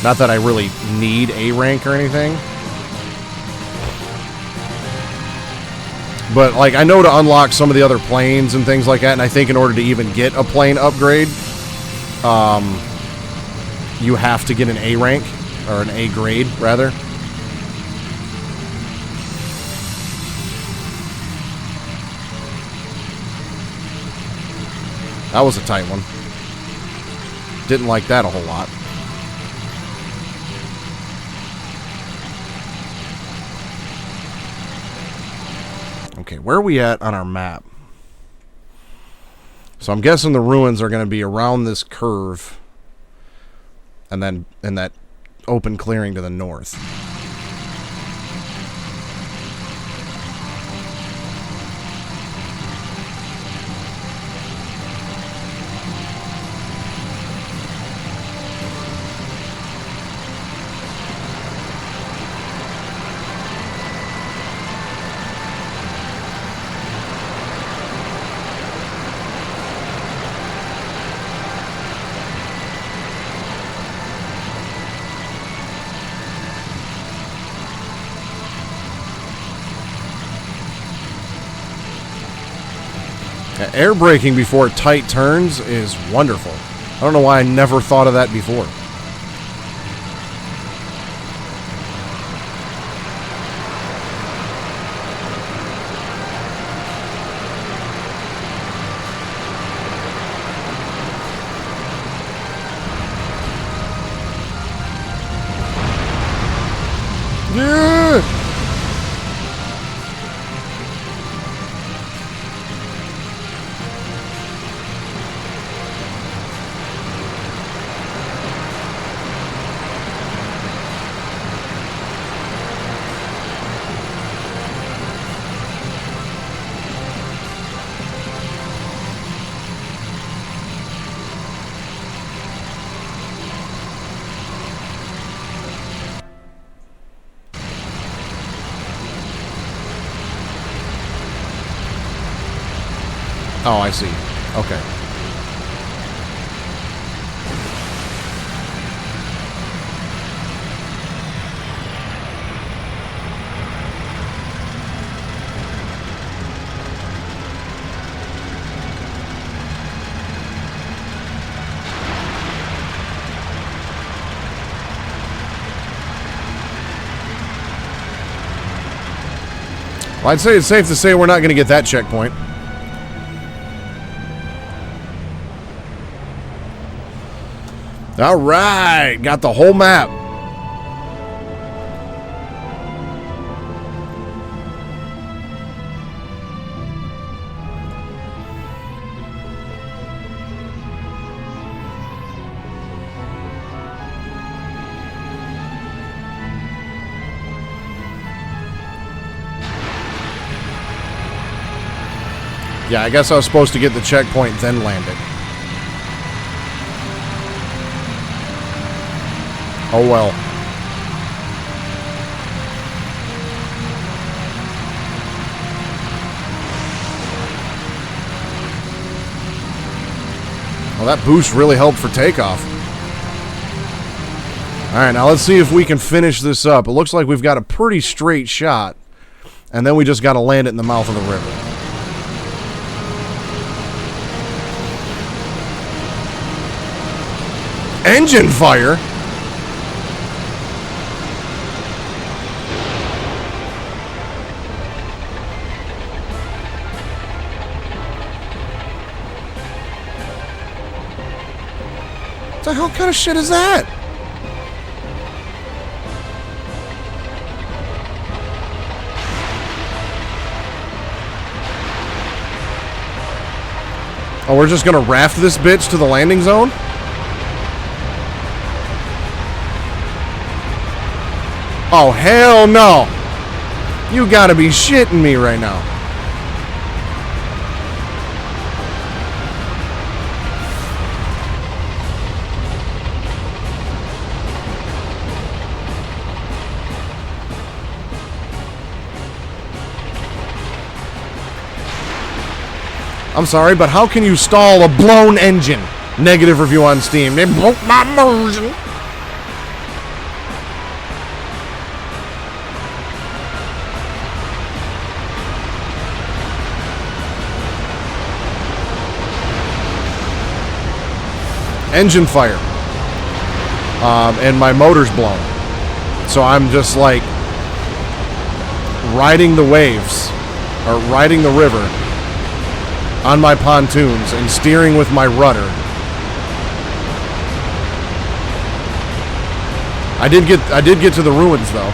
Not that I really need A rank or anything. But, like, I know to unlock some of the other planes and things like that, and I think in order to even get a plane upgrade, you have to get an A rank, or an A grade, rather. That was a tight one. Didn't like that a whole lot. Okay, where are we at on our map? So I'm guessing the ruins are going to be around this curve and then in that open clearing to the north. Air braking before tight turns is wonderful. I don't know why I never thought of that before. Yeah! Oh, I see. Okay. Well, I'd say it's safe to say we're not going to get that checkpoint. All right, got the whole map. Yeah, I guess I was supposed to get the checkpoint, then land it. Oh well. Well, that boost really helped for takeoff. Alright, now let's see if we can finish this up. It looks like we've got a pretty straight shot. And then we just got to land it in the mouth of the river. Engine fire? What the hell kind of shit is that? Oh, we're just gonna raft this bitch to the landing zone? Oh, hell no! You gotta be shitting me right now. I'm sorry, but how can you stall a blown engine? Negative review on Steam. They broke my immersion. Engine fire. And my motor's blown. So I'm just like riding the waves, or riding the river on my pontoons and steering with my rudder. I did get to the ruins though.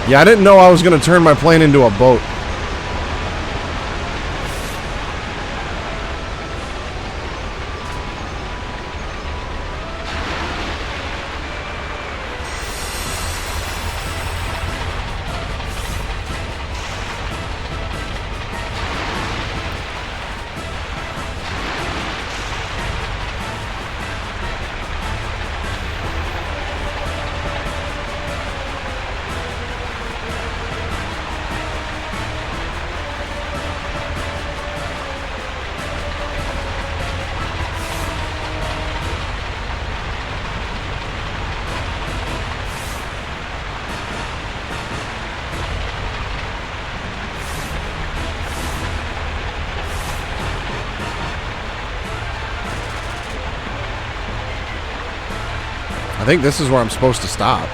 Yeah, I didn't know I was going to turn my plane into a boat. I think this is where I'm supposed to stop.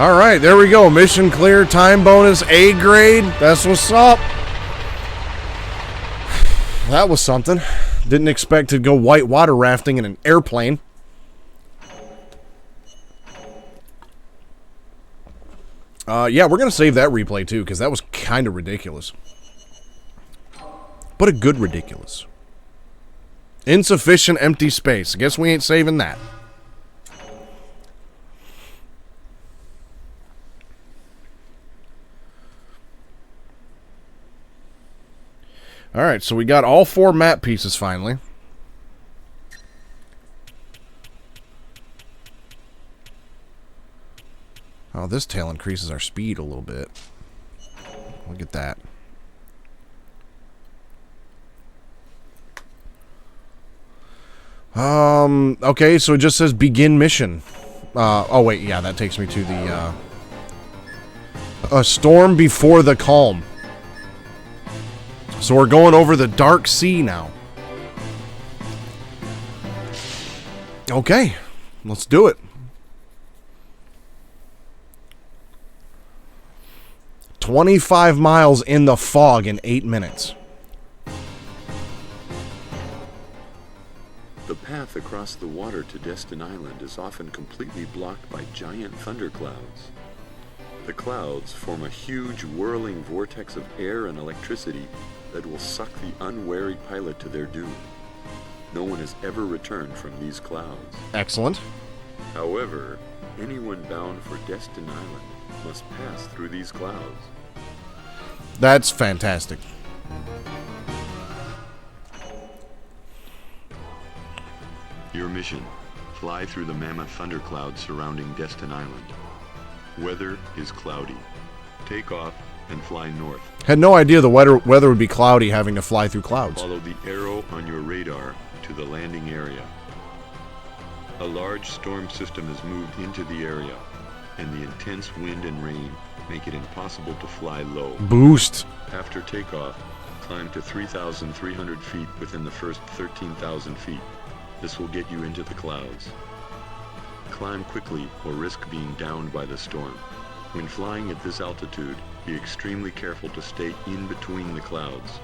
All right, there we go. Mission clear, time bonus, A grade. That's what's up. That was something. Didn't expect to go white water rafting in an airplane. Yeah, we're going to save that replay too, because that was kind of ridiculous. But a good ridiculous. Insufficient empty space. I guess we ain't saving that. Alright, so we got all 4 map pieces finally. Oh, this tail increases our speed a little bit. Look at that. Okay, so it just says begin mission. Oh wait, yeah, that takes me to the, a storm before the calm. So we're going over the dark sea now. Okay, let's do it. 25 miles in the fog in 8 minutes. The path across the water to Destin Island is often completely blocked by giant thunderclouds. The clouds form a huge whirling vortex of air and electricity that will suck the unwary pilot to their doom. No one has ever returned from these clouds. Excellent. However, anyone bound for Destin Island must pass through these clouds. That's fantastic. Your mission: fly through the mammoth thunderclouds surrounding Destin Island. Weather is cloudy. Take off and fly north. Had no idea the weather would be cloudy having to fly through clouds. Follow the arrow on your radar to the landing area. A large storm system has moved into the area, and the intense wind and rain make it impossible to fly low. Boost. After takeoff, climb to 3,300 feet within the first 13,000 feet. This will get you into the clouds. Climb quickly or risk being downed by the storm. When flying at this altitude, be extremely careful to stay in between the clouds.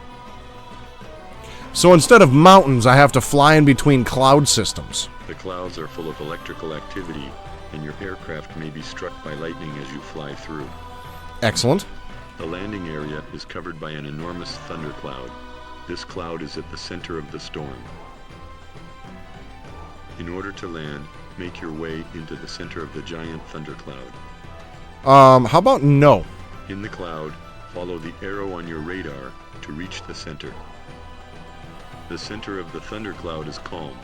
So instead of mountains, I have to fly in between cloud systems. The clouds are full of electrical activity, and your aircraft may be struck by lightning as you fly through. Excellent. The landing area is covered by an enormous thundercloud. This cloud is at the center of the storm. In order to land, make your way into the center of the giant thundercloud. How about no? In the cloud, follow the arrow on your radar to reach the center. The center of the thundercloud is calm,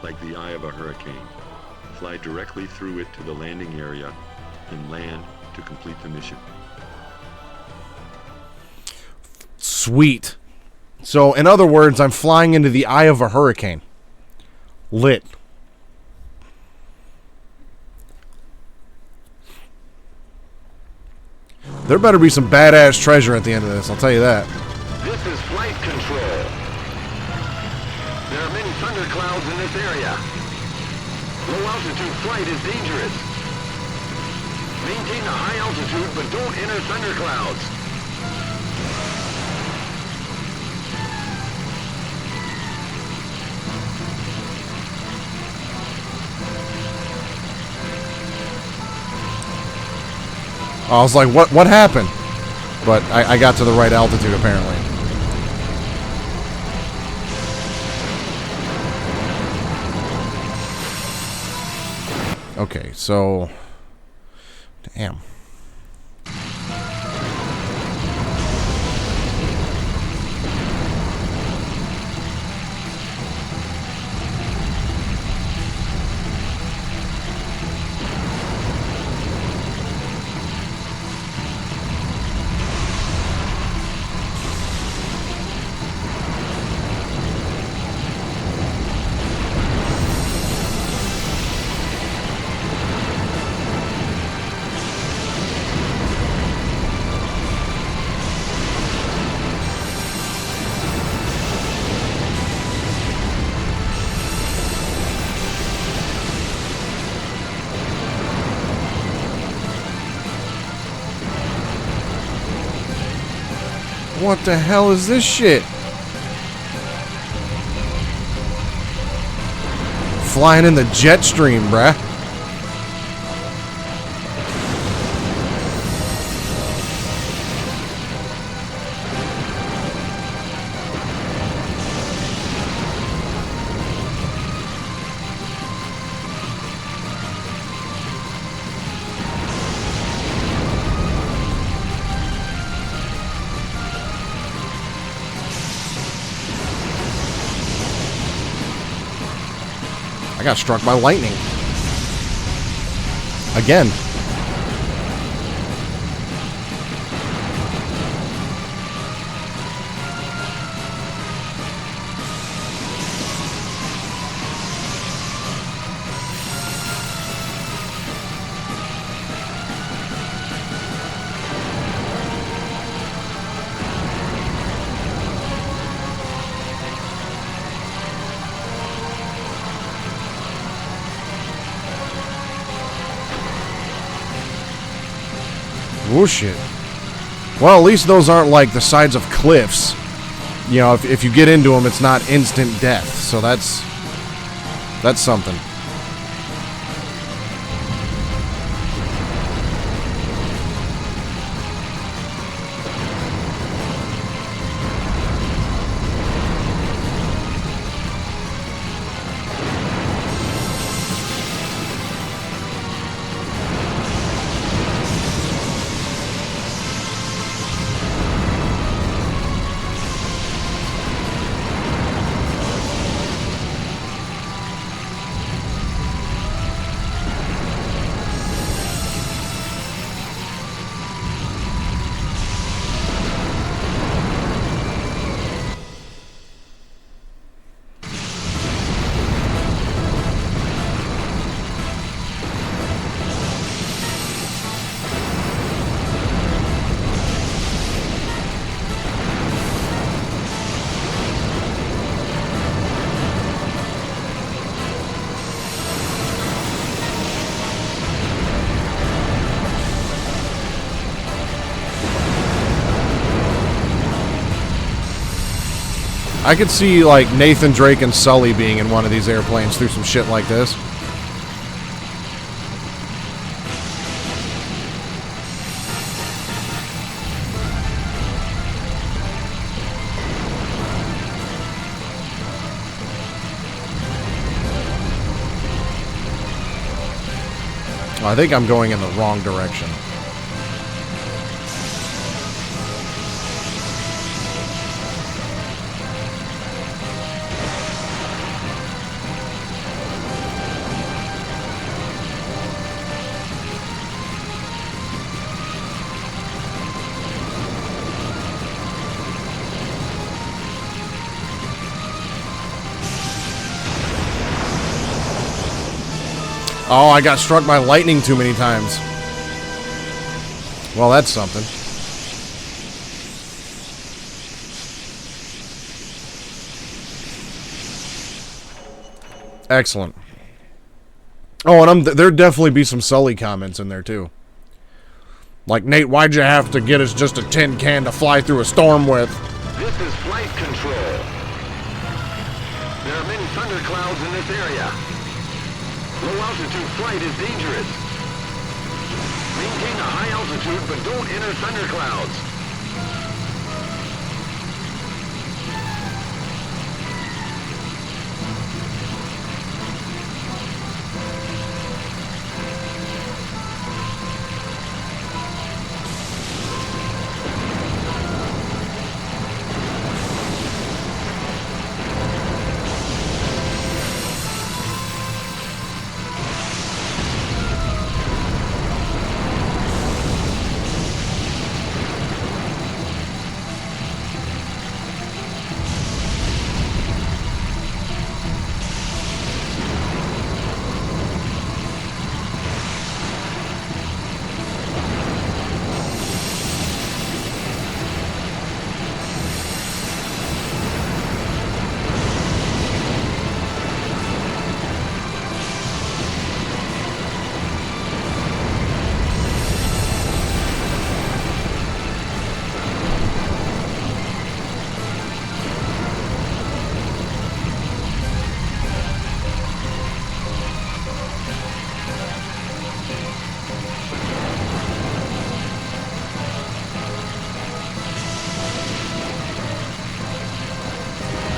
like the eye of a hurricane. Fly directly through it to the landing area and land to complete the mission. Sweet. So, in other words, I'm flying into the eye of a hurricane. Lit. There better be some badass treasure at the end of this, I'll tell you that. This is flight control. There are many thunderclouds in this area. Low altitude flight is dangerous. Maintain a high altitude, but don't enter thunderclouds. I was like, what happened? But I got to the right altitude, apparently. Okay, so... Damn. What the hell is this shit? Flying in the jet stream, bruh. I got struck by lightning. Again. Oh shit. Well, at least those aren't like the sides of cliffs. You know, if you get into them, it's not instant death. So that's something. I could see, like, Nathan Drake and Sully being in one of these airplanes through some shit like this. I think I'm going in the wrong direction. Oh, I got struck by lightning too many times. Well, that's something. Excellent. Oh, and there'd definitely be some Sully comments in there, too. Like, Nate, why'd you have to get us just a tin can to fly through a storm with? This is flight control. There are many thunderclouds in this area. Low-altitude flight is dangerous. Maintain a high altitude, but don't enter thunderclouds.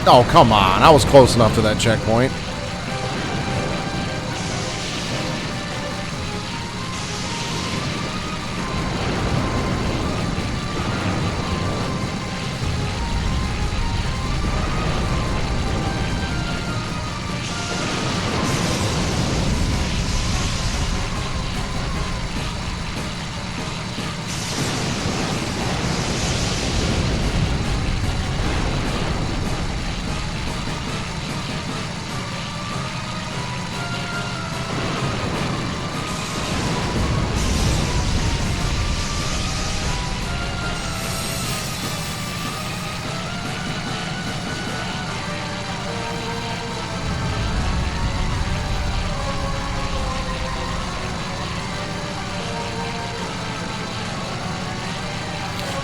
Oh, come on. I was close enough to that checkpoint.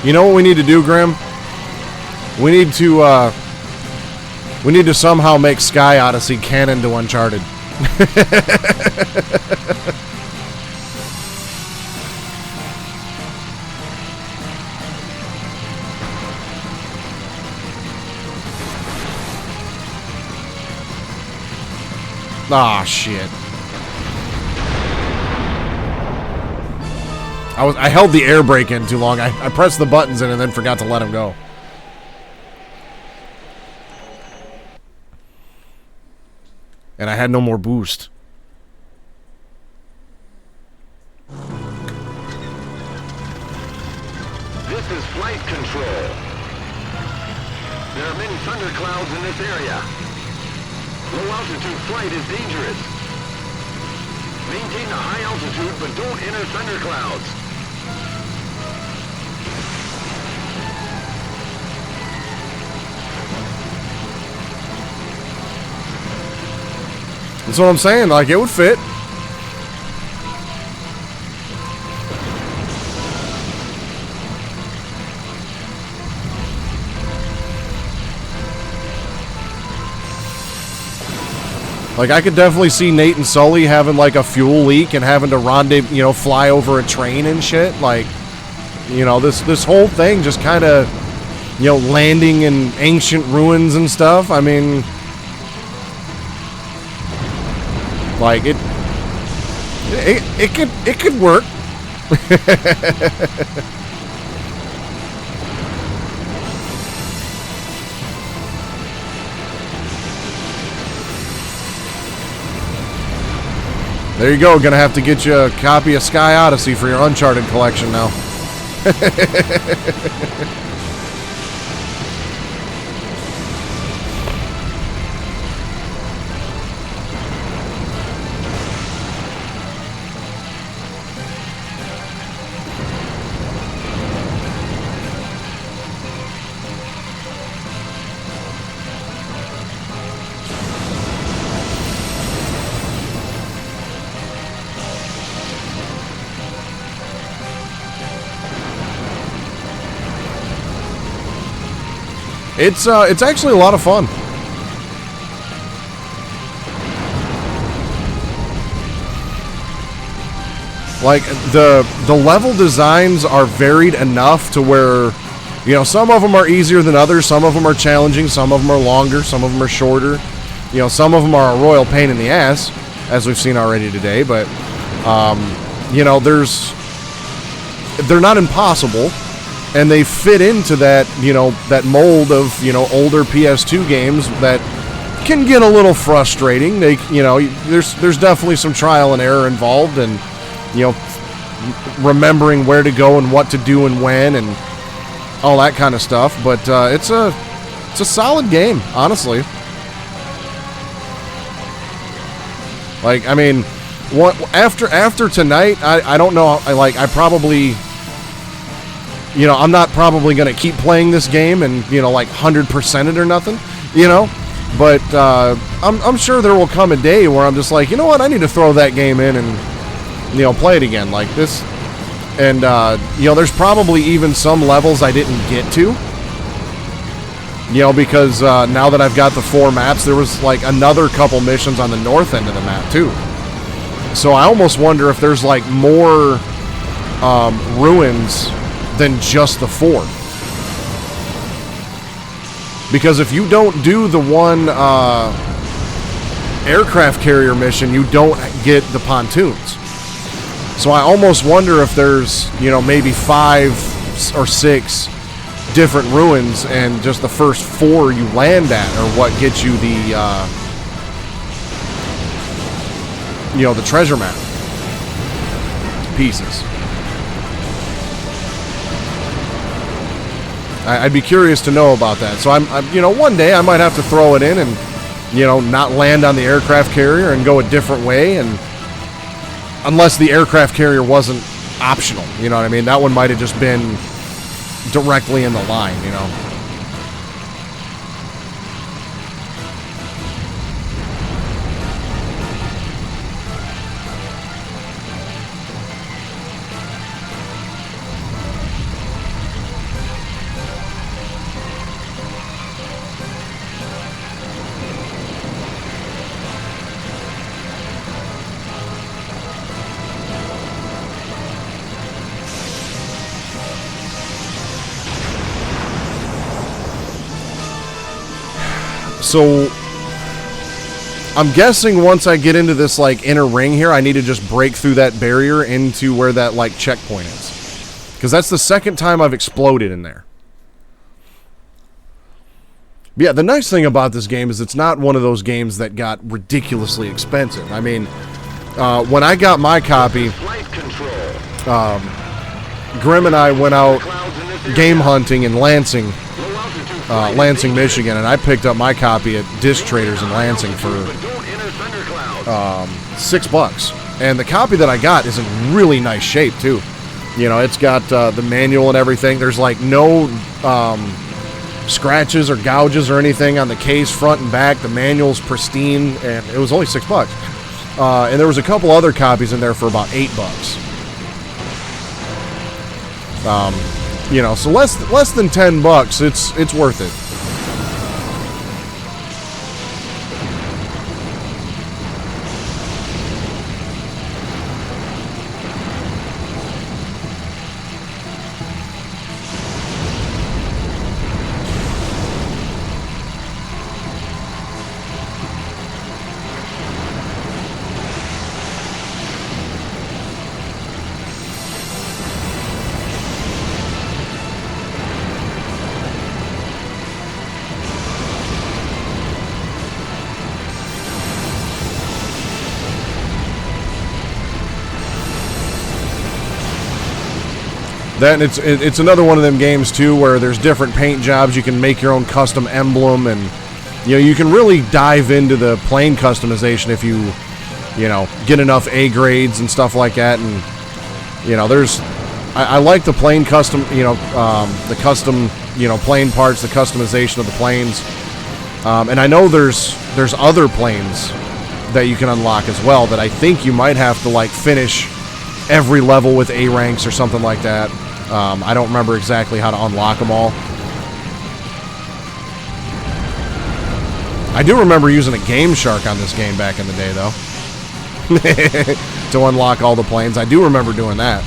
You know what we need to do, Grim? We need to somehow make Sky Odyssey canon to Uncharted. Ah, shit. I held the air brake in too long. I pressed the buttons in and then forgot to let him go. And I had no more boost. This is flight control. There are many thunderclouds in this area. Low altitude flight is dangerous. Maintain a high altitude, but don't enter thunderclouds. That's what I'm saying. Like, it would fit. Like, I could definitely see Nate and Sully having, like, a fuel leak and having to rendezvous, you know, fly over a train and shit. Like, you know, this whole thing just kind of, you know, landing in ancient ruins and stuff. I mean, like, it could work. There you go. Gonna have to get you a copy of Sky Odyssey for your Uncharted collection now. It's actually a lot of fun. Like, the level designs are varied enough to where, you know, some of them are easier than others, some of them are challenging, some of them are longer, some of them are shorter. You know, some of them are a royal pain in the ass, as we've seen already today, but, you know, they're not impossible. And they fit into that, you know, that mold of, you know, older PS2 games that can get a little frustrating. They, you know, there's definitely some trial and error involved, and, you know, remembering where to go and what to do and when and all that kind of stuff. But it's a solid game, honestly. Like, I mean, after tonight, I don't know. I probably. You know, I'm not probably going to keep playing this game and, you know, like 100% it or nothing, you know, but I'm sure there will come a day where I'm just like, you know what, I need to throw that game in and, you know, play it again like this. And, you know, there's probably even some levels I didn't get to, you know, because now that I've got the 4 maps, there was like another couple missions on the north end of the map too. So I almost wonder if there's like more ruins than just the 4. Because if you don't do the one aircraft carrier mission, you don't get the pontoons. So I almost wonder if there's, maybe 5 or 6 different ruins, and just the first 4 you land at are what gets you the the treasure map pieces. I'd be curious to know about that. So I'm one day I might have to throw it in and, not land on the aircraft carrier and go a different way, and unless the aircraft carrier wasn't optional, you know what I mean? That one might have just been directly in the line, So I'm guessing once I get into this inner ring here, I need to just break through that barrier into where that checkpoint is, because that's the second time I've exploded in there. But yeah, the nice thing about this game is it's not one of those games that got ridiculously expensive. I mean, when I got my copy, Grim and I went out game hunting in Lansing, Michigan, and I picked up my copy at Disc Traders in Lansing for $6. And the copy that I got is in really nice shape too. It's got the manual and everything. There's no scratches or gouges or anything on the case, front and back. The manual's pristine, and it was only $6. And there was a couple other copies in there for about $8. So less than $10. It's worth it. That, and it's another one of them games too where there's different paint jobs. You can make your own custom emblem, and you can really dive into the plane customization if you get enough A grades and stuff like that. And I like the plane custom, the custom plane parts, the customization of the planes. And I know there's other planes that you can unlock as well that I think you might have to finish every level with A ranks or something like that. I don't remember exactly how to unlock them all. I do remember using a Game Shark on this game back in the day, though. To unlock all the planes. I do remember doing that.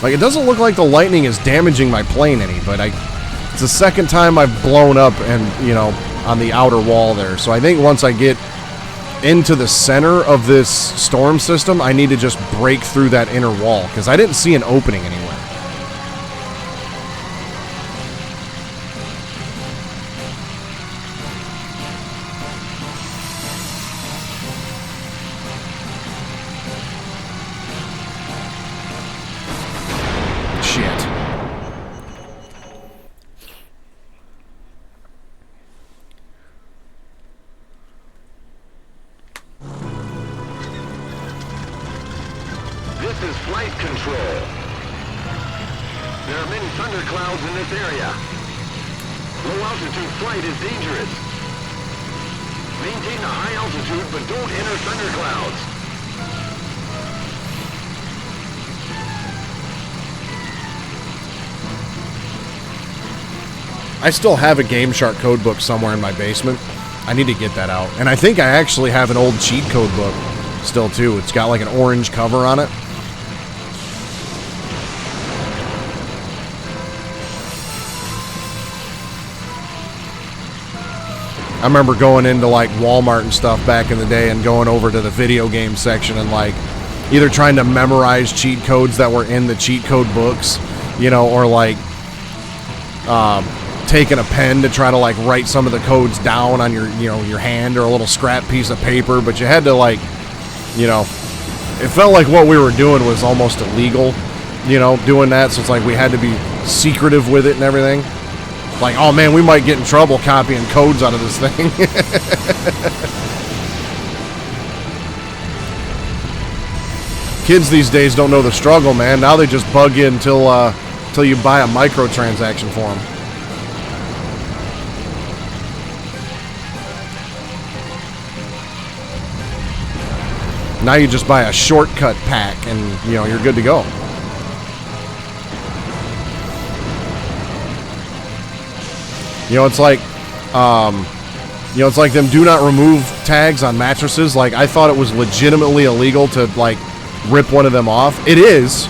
It doesn't look like the lightning is damaging my plane any, but it's the second time I've blown up and, on the outer wall there. So I think once I get into the center of this storm system, I need to just break through that inner wall, because I didn't see an opening anywhere. This is flight control. There are many thunderclouds in this area. Low altitude flight is dangerous. Maintain a high altitude, but don't enter thunderclouds. I still have a Game Shark code book somewhere in my basement. I need to get that out. And I think I actually have an old cheat code book still, too. It's got like an orange cover on it. I remember going into like Walmart and stuff back in the day and going over to the video game section and like either trying to memorize cheat codes that were in the cheat code books, you know, or like taking a pen to try to like write some of the codes down on your, you know, your hand or a little scrap piece of paper. But you had to like, you know, it felt like what we were doing was almost illegal, you know, doing that. So it's like we had to be secretive with it and everything. Like, oh man, we might get in trouble copying codes out of this thing. Kids these days don't know the struggle, man. Now they just bug you until you buy a microtransaction for them. Now you just buy a shortcut pack and, you know, you're good to go. You know, it's like, you know, it's like them do not remove tags on mattresses. Like, I thought it was legitimately illegal to, like, rip one of them off. It is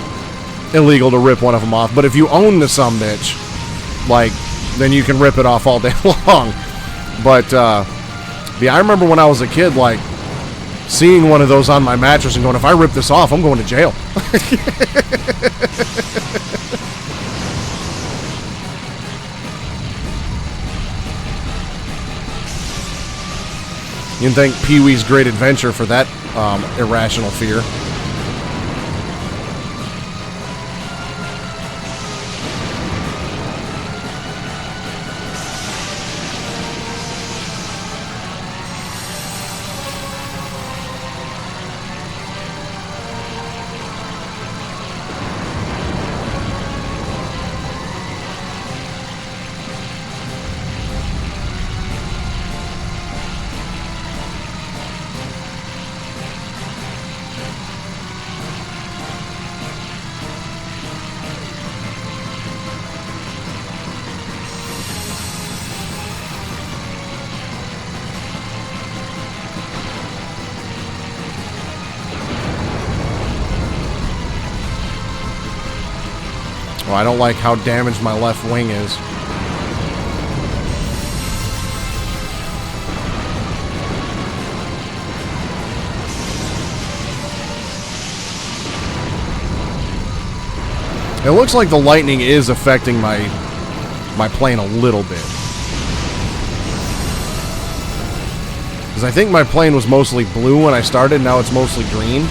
illegal to rip one of them off, but if you own the sumbitch, like, then you can rip it off all day long. But, yeah, I remember when I was a kid, like, seeing one of those on my mattress and going, if I rip this off, I'm going to jail. You can thank Pee-wee's Great Adventure for that irrational fear. Well, I don't like how damaged my left wing is. It looks like the lightning is affecting my plane a little bit. Because I think my plane was mostly blue when I started, now it's mostly green.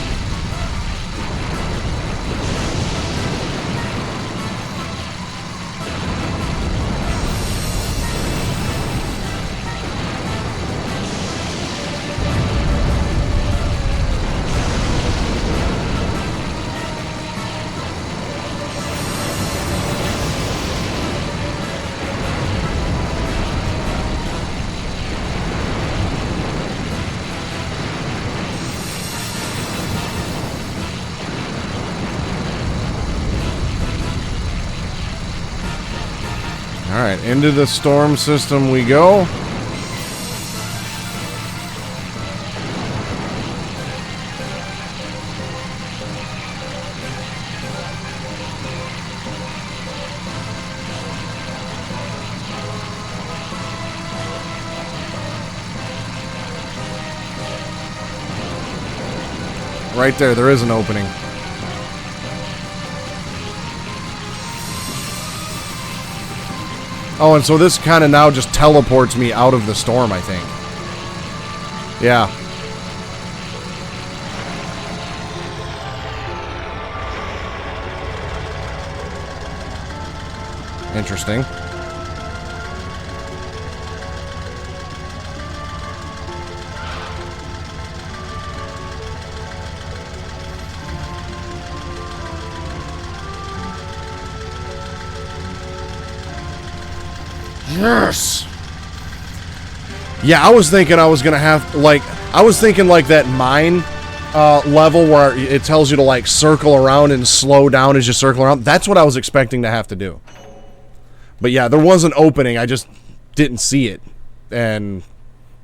Alright, into the storm system we go. Right there is an opening. Oh, and so this kind of now just teleports me out of the storm, I think. Yeah. Interesting. Yes! Yeah, I was thinking I was gonna have, like, I was thinking like that mine level where it tells you to, like, circle around and slow down as you circle around. That's what I was expecting to have to do. But yeah, there was an opening. I just didn't see it. And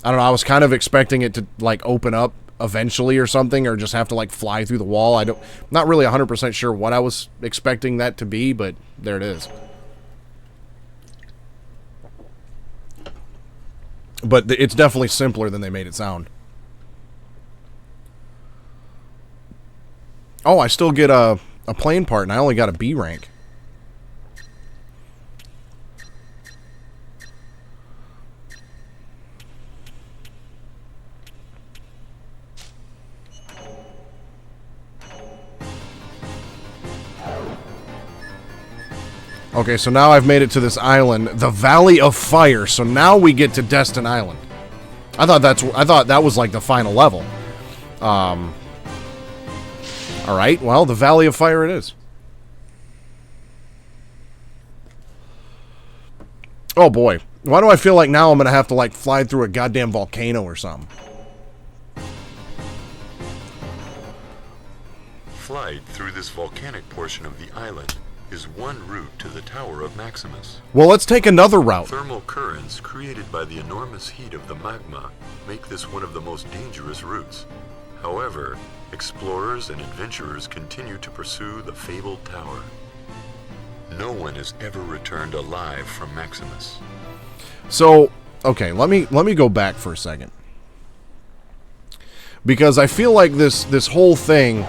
I don't know, I was kind of expecting it to, like, open up eventually or something, or just have to, like, fly through the wall. Not really 100% sure what I was expecting that to be, but there it is. But it's definitely simpler than they made it sound. Oh, I still get a plane part, and I only got a B rank. Okay, so now I've made it to this island, the Valley of Fire. So now we get to Destin Island. I thought that was like the final level. All right, well, the Valley of Fire it is. Oh boy, why do I feel like now I'm gonna have to like fly through a goddamn volcano or something? Flight through this volcanic portion of the island is one route to the Tower of Maximus. Well, let's take another route. Thermal currents created by the enormous heat of the magma make this one of the most dangerous routes. However, explorers and adventurers continue to pursue the fabled tower. No one has ever returned alive from Maximus. So, okay, let me go back for a second. Because I feel like this whole thing...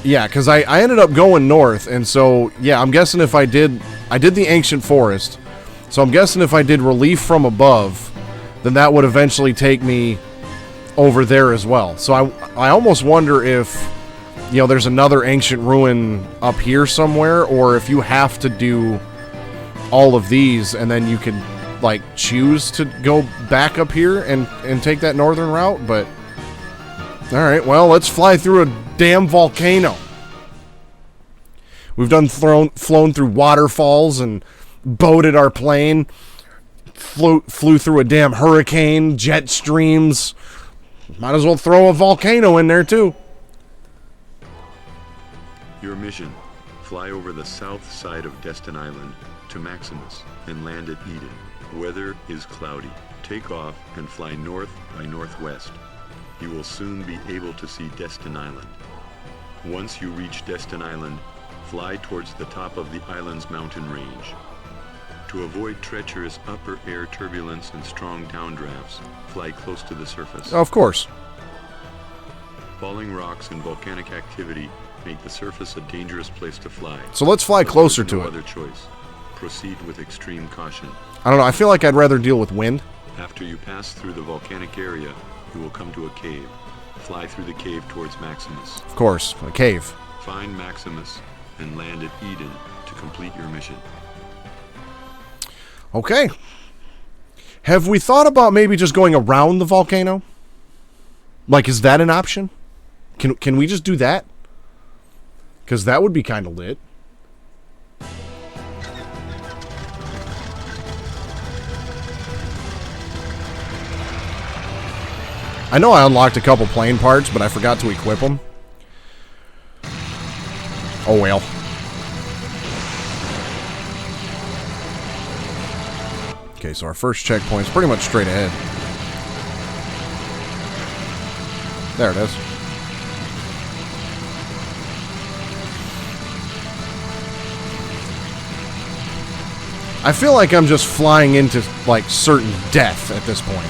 Yeah, because I ended up going north, and so, yeah, I'm guessing if I did the Ancient Forest, so I'm guessing if I did Relief from Above, then that would eventually take me over there as well. So I almost wonder if, you know, there's another ancient ruin up here somewhere, or if you have to do all of these, and then you can, like, choose to go back up here and take that northern route, but... Alright, well, let's fly through a damn volcano. We've flown through waterfalls and boated our plane. Flew through a damn hurricane, jet streams. Might as well throw a volcano in there, too. Your mission: fly over the south side of Destin Island to Maximus and land at Eden. Weather is cloudy. Take off and fly north by northwest. You will soon be able to see Destin Island. Once you reach Destin Island, fly towards the top of the island's mountain range. To avoid treacherous upper air turbulence and strong downdrafts, fly close to the surface. Of course. Falling rocks and volcanic activity make the surface a dangerous place to fly. So let's fly closer to it. No other choice. Proceed with extreme caution. I don't know, I feel like I'd rather deal with wind. After you pass through the volcanic area, you will come to a cave. Fly through the cave towards Maximus. Of course, a cave. Find Maximus and land at Eden to complete your mission. Okay. Have we thought about maybe just going around the volcano? Like, is that an option? Can we just do that? Because that would be kind of lit. I know I unlocked a couple plane parts, but I forgot to equip them. Oh well. Okay, so our first checkpoint's pretty much straight ahead. There it is. I feel like I'm just flying into, like, certain death at this point.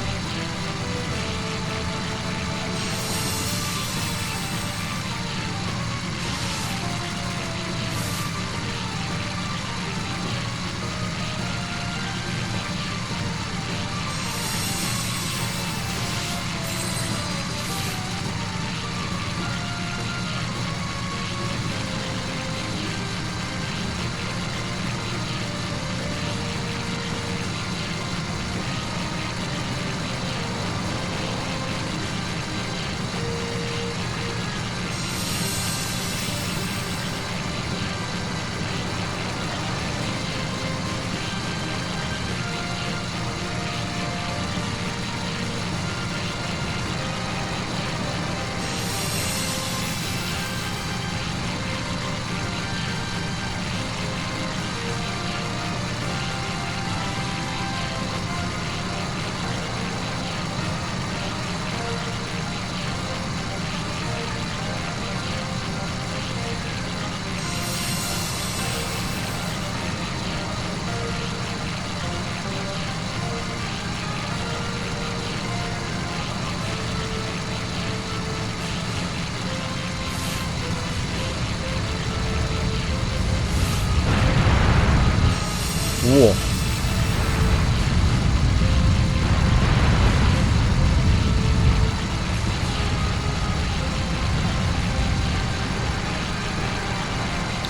Whoa.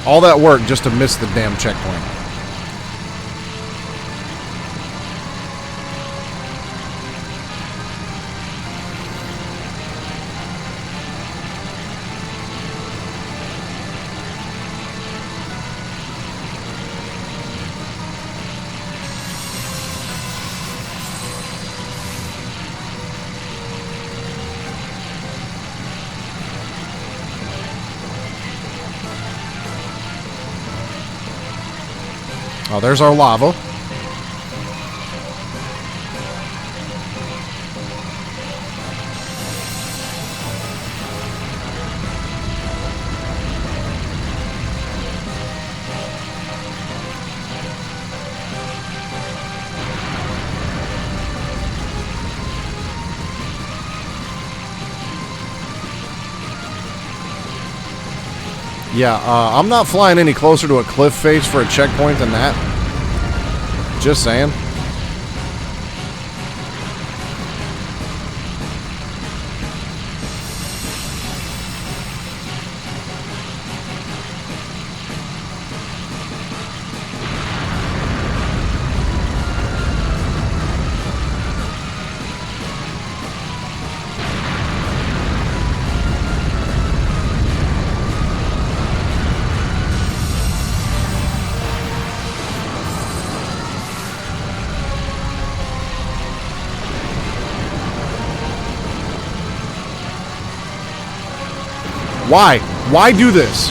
All that work just to miss the damn checkpoint. Oh, there's our lava. Yeah, I'm not flying any closer to a cliff face for a checkpoint than that. Just saying. Why? Why do this?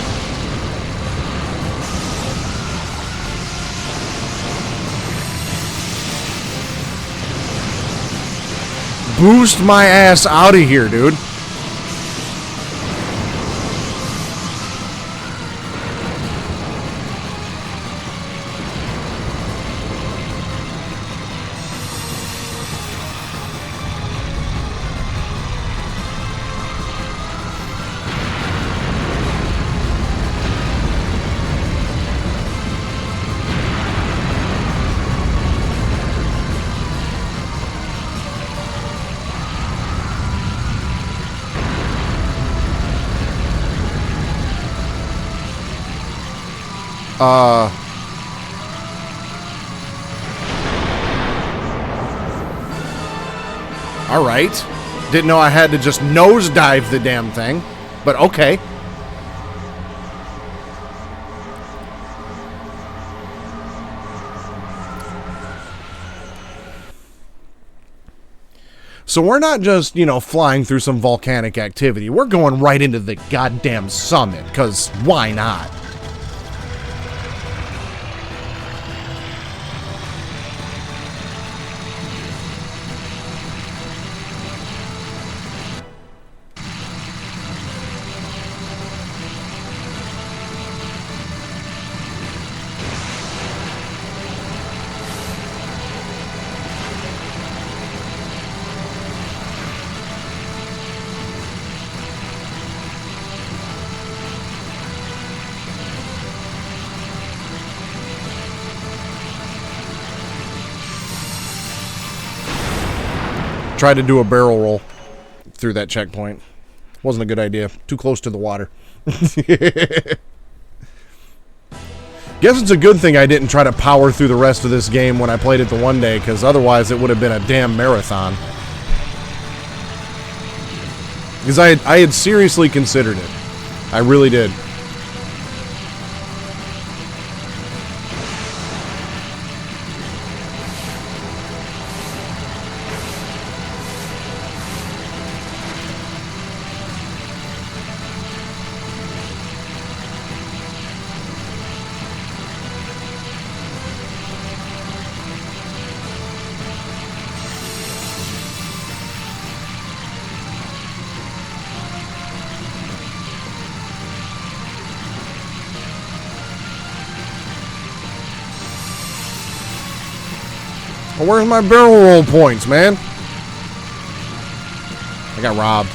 Boost my ass out of here, dude. Alright. Didn't know I had to just nosedive the damn thing, but okay. So we're not just, you know, flying through some volcanic activity. We're going right into the goddamn summit, because why not? Tried to do a barrel roll through that checkpoint. Wasn't a good idea. Too close to the water. Guess it's a good thing I didn't try to power through the rest of this game when I played it the one day, because otherwise it would have been a damn marathon. Because I had seriously considered it. I really did. Well, where's my barrel roll points, man? I got robbed.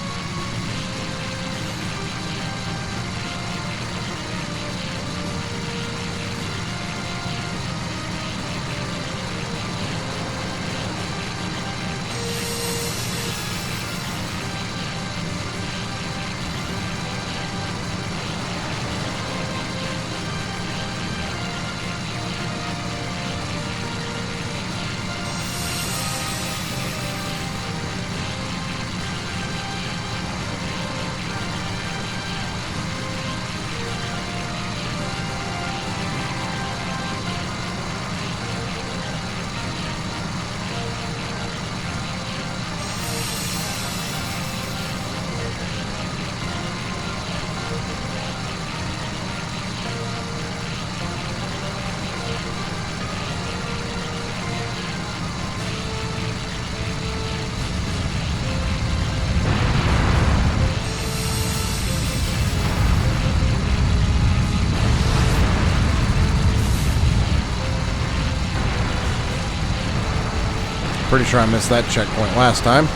Pretty sure I missed that checkpoint last time.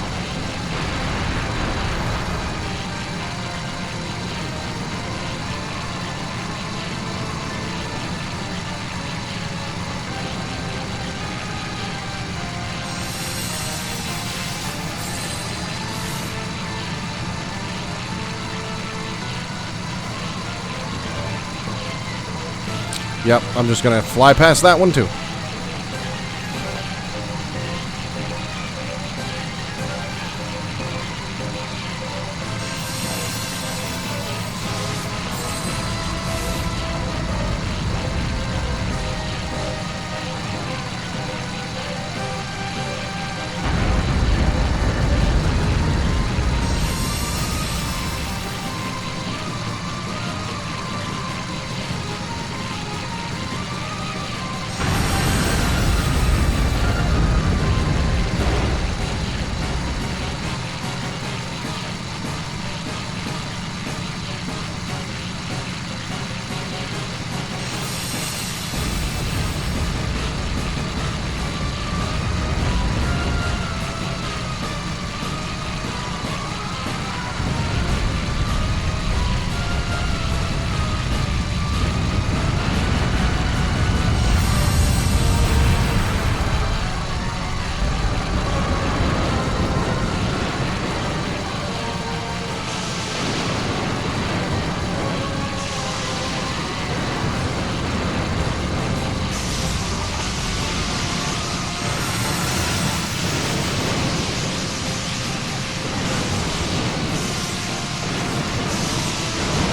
Yep, I'm just gonna fly past that one too.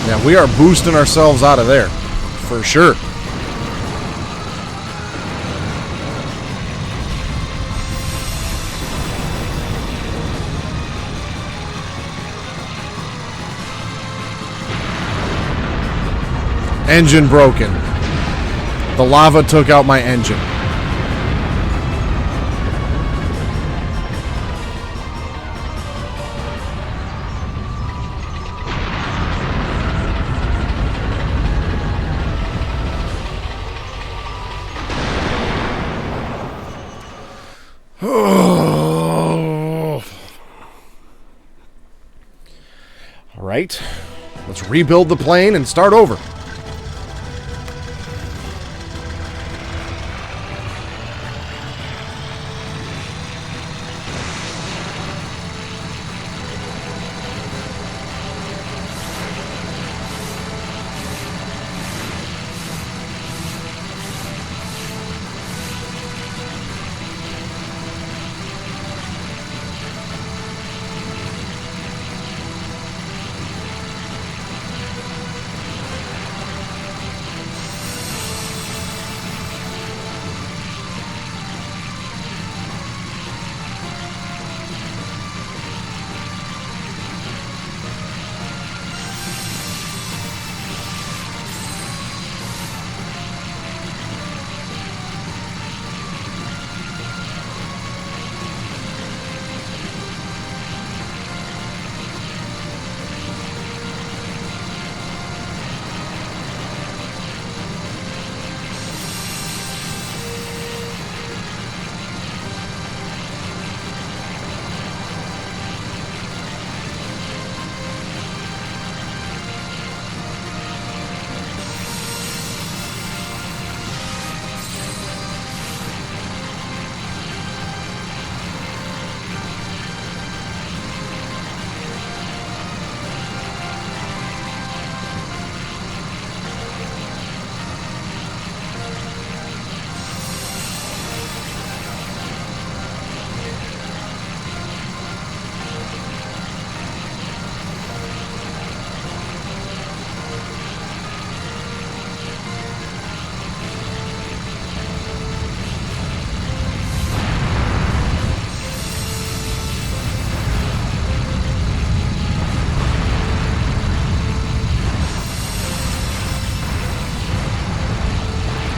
Yeah, we are boosting ourselves out of there, for sure. Engine broken. The lava took out my engine. All right, let's rebuild the plane and start over.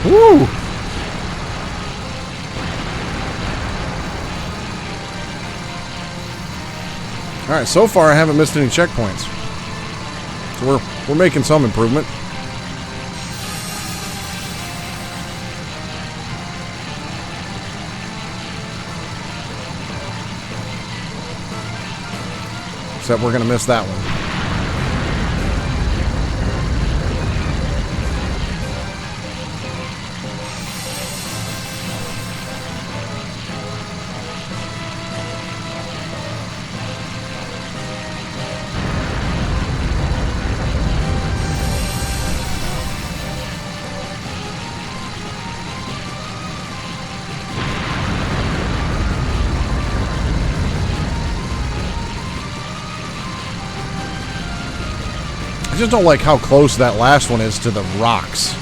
Woo! Alright, so far I haven't missed any checkpoints. So we're making some improvement. Except we're going to miss that one. I just don't like how close that last one is to the rocks.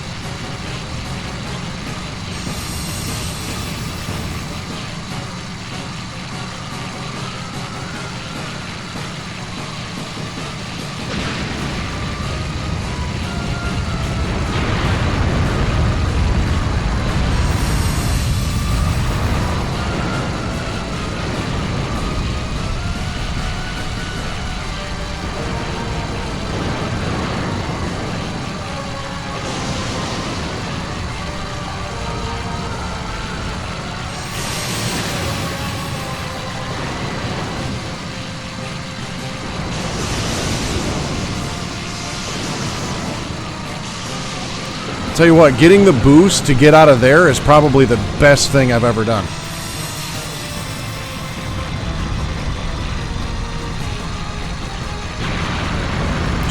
Tell you what, getting the boost to get out of there is probably the best thing I've ever done.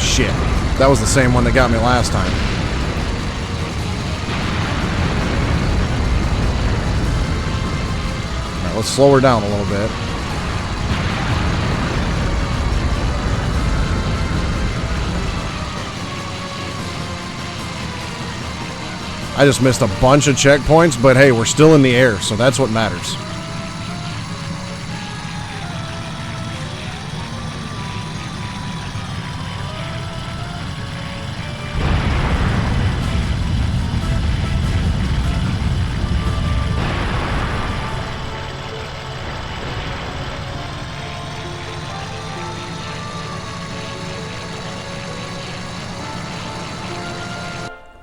Shit. That was the same one that got me last time. Alright, let's slow her down a little bit. I just missed a bunch of checkpoints, but hey, we're still in the air, so that's what matters.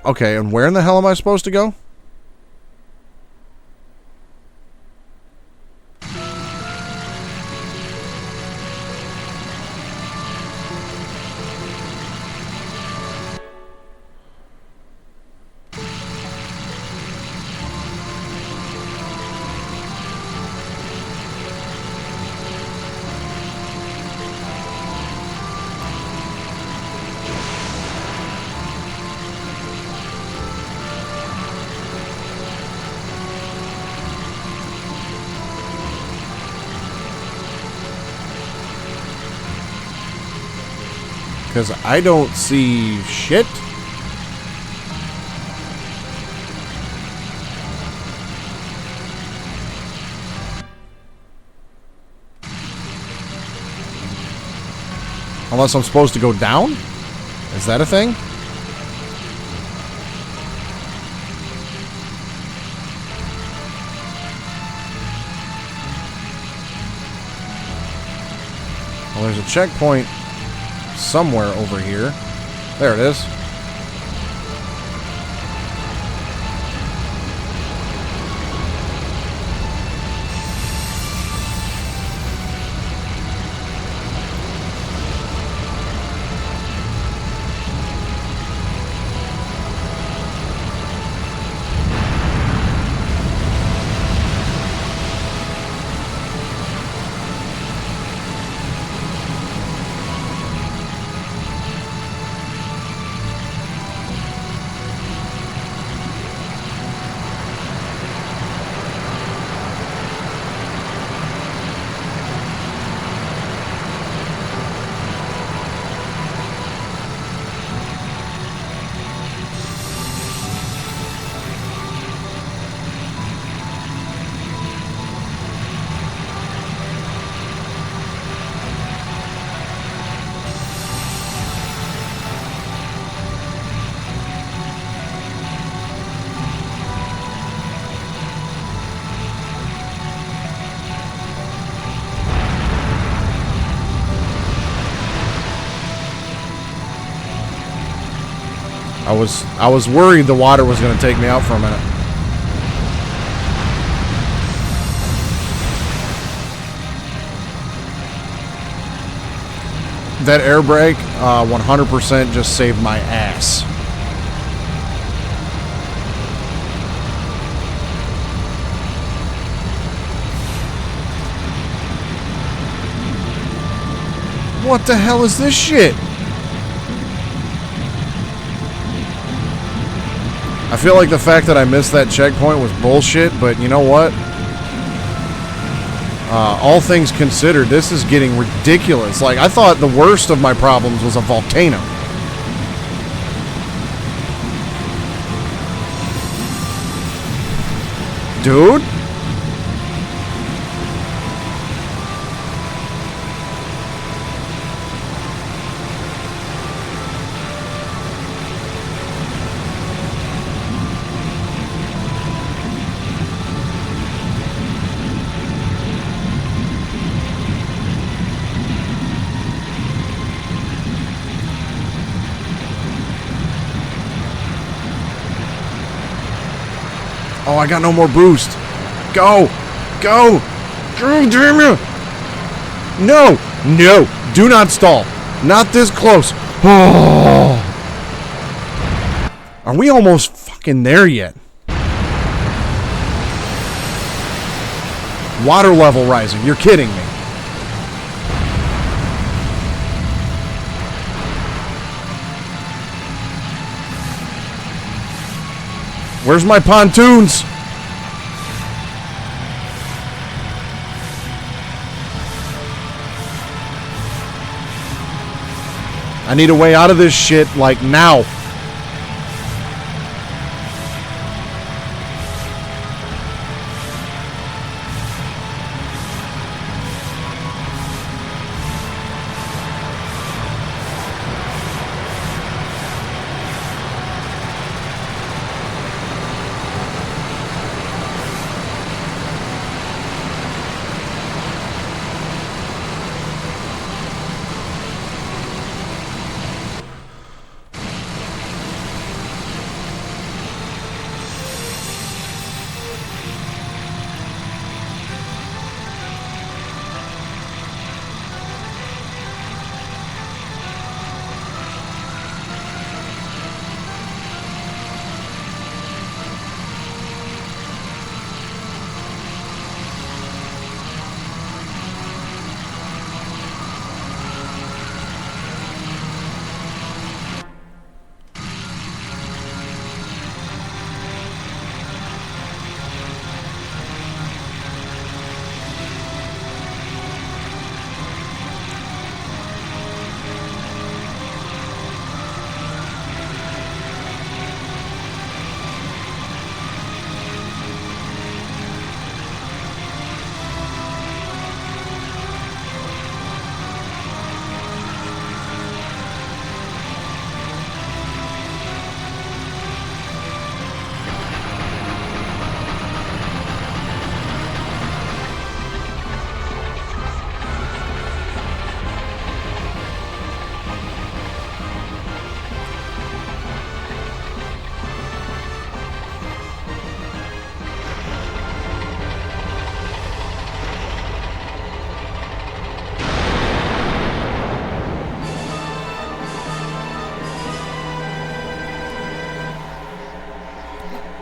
Okay, and where in the hell am I supposed to go? Because I don't see shit. Unless I'm supposed to go down? Is that a thing? Well, there's a checkpoint somewhere over here. There it is. I was worried the water was going to take me out for a minute. that air brake 100% just saved my ass. What the hell is this shit? I feel like the fact that I missed that checkpoint was bullshit, but you know what? All things considered, this is getting ridiculous. Like, I thought the worst of my problems was a volcano. Dude? Oh, I got no more boost. Go! Go! God damn you! No! No! Do not stall. Not this close. Oh. Are we almost fucking there yet? Water level rising. You're kidding me. Where's my pontoons? I need a way out of this shit, like, now.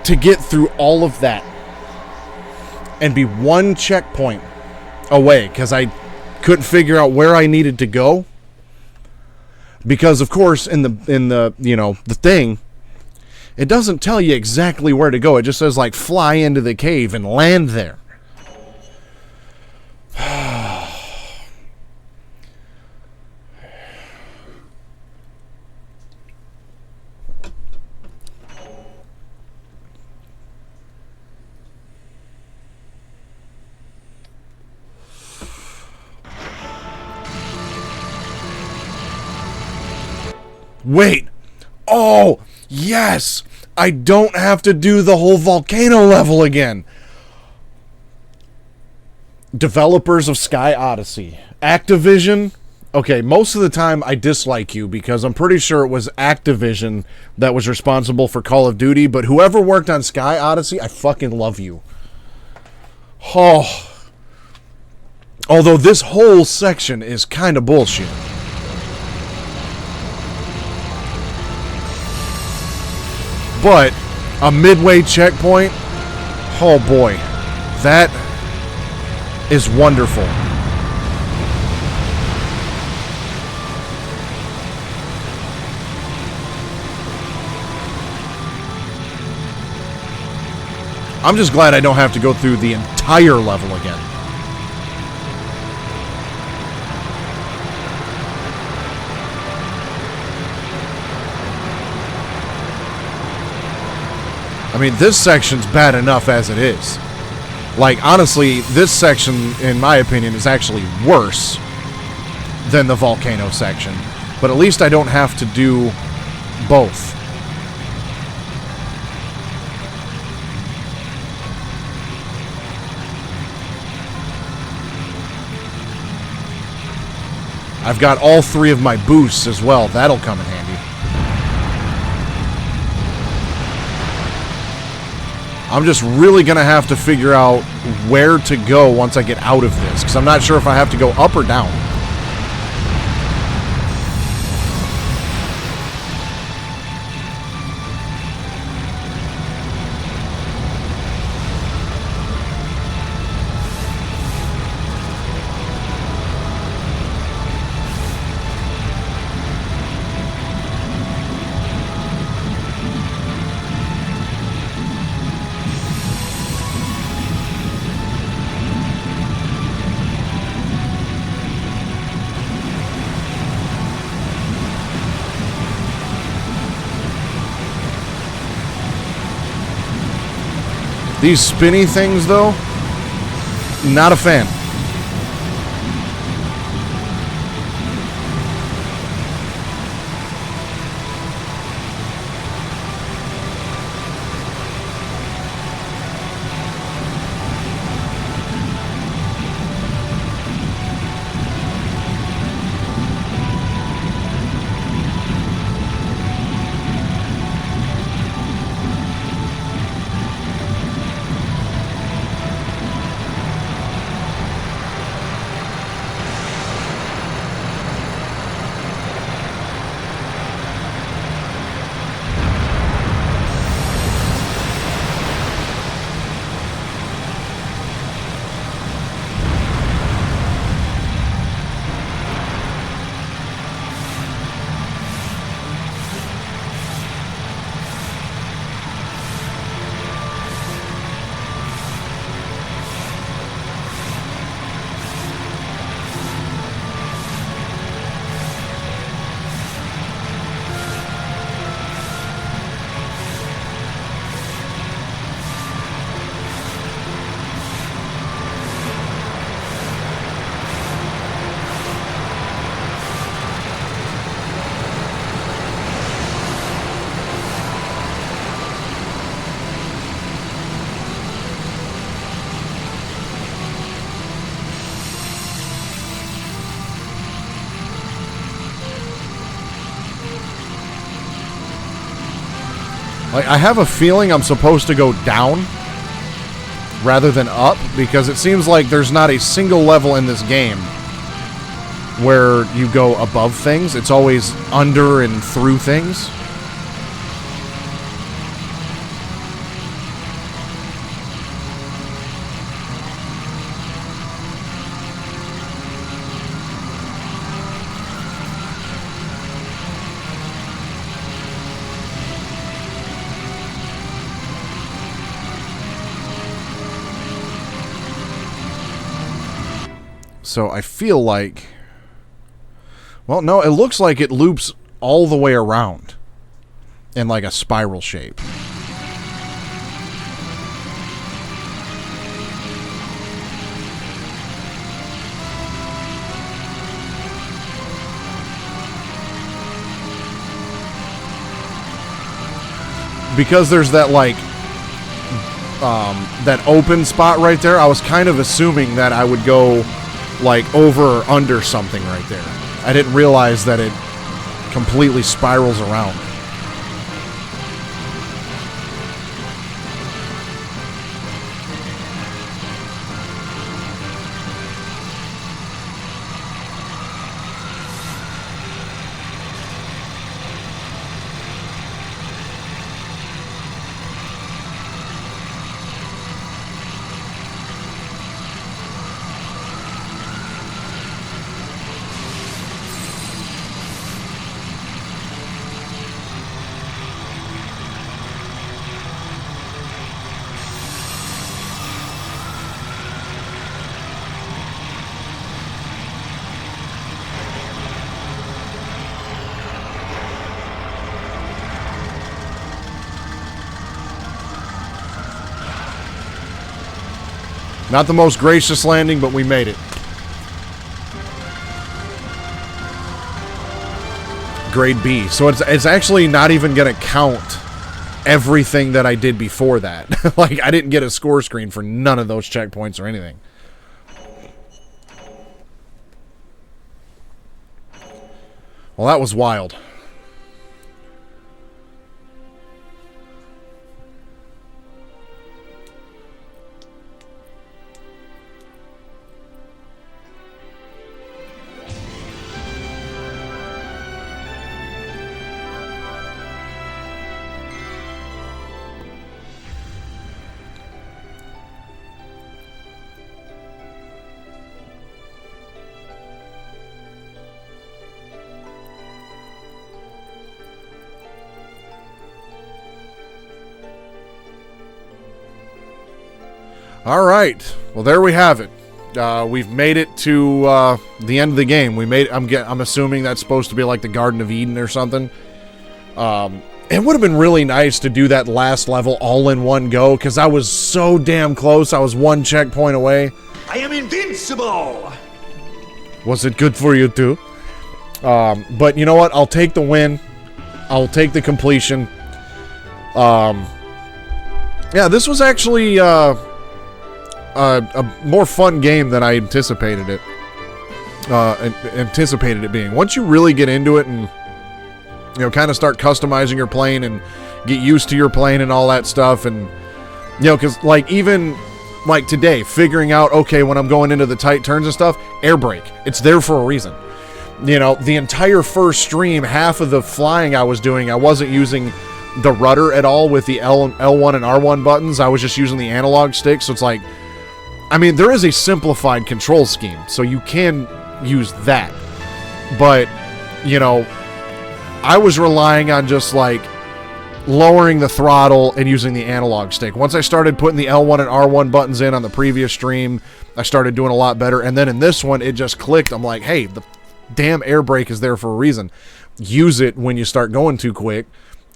To get through all of that and be one checkpoint away, because I couldn't figure out where I needed to go, because of course in the you know, the thing, it doesn't tell you exactly where to go. It just says, like, fly into the cave and land there. Wait. Oh, yes. I don't have to do the whole volcano level again. Developers of Sky Odyssey. Activision. Okay, most of the time I dislike you because I'm pretty sure it was Activision that was responsible for Call of Duty, but whoever worked on Sky Odyssey, I fucking love you. Oh. Although this whole section is kind of bullshit. But a midway checkpoint, oh boy, that is wonderful. I'm just glad I don't have to go through the entire level again. I mean, this section's bad enough as it is. Like, honestly, this section, in my opinion, is actually worse than the volcano section. But at least I don't have to do both. I've got all 3 of my boosts as well. That'll come in handy. I'm just really going to have to figure out where to go once I get out of this, because I'm not sure if I have to go up or down. These spinny things, though, not a fan. Like, I have a feeling I'm supposed to go down rather than up, because it seems like there's not a single level in this game where you go above things. It's always under and through things. So I feel like... Well, no, it looks like it loops all the way around in like a spiral shape. Because there's that like that open spot right there, I was kind of assuming that I would go like over or under something right there. I didn't realize that it completely spirals around. Not the most gracious landing, but we made it. Grade B. So it's actually not even going to count everything that I did before that. Like, I didn't get a score screen for none of those checkpoints or anything. Well, that was wild. All right. Well, there we have it. We've made it to the end of the game. We made. I'm assuming that's supposed to be like the Garden of Eden or something. It would have been really nice to do that last level all in one go, because I was so damn close. I was one checkpoint away. I am invincible! Was it good for you too? But you know what? I'll take the win. I'll take the completion. Yeah, this was actually a more fun game than I anticipated it. Anticipated it being. Once you really get into it and kind of start customizing your plane and get used to your plane and all that stuff, and because like even like today, figuring out when I'm going into the tight turns and stuff, air brake. It's there for a reason. The entire first stream, half of the flying I was doing, I wasn't using the rudder at all with the L1 and R1 buttons. I was just using the analog stick. So it's like, I mean, there is a simplified control scheme, so you can use that. But, I was relying on just like lowering the throttle and using the analog stick. Once I started putting the L1 and R1 buttons in on the previous stream, I started doing a lot better. And then in this one, it just clicked. I'm like, hey, the damn air brake is there for a reason. Use it when you start going too quick.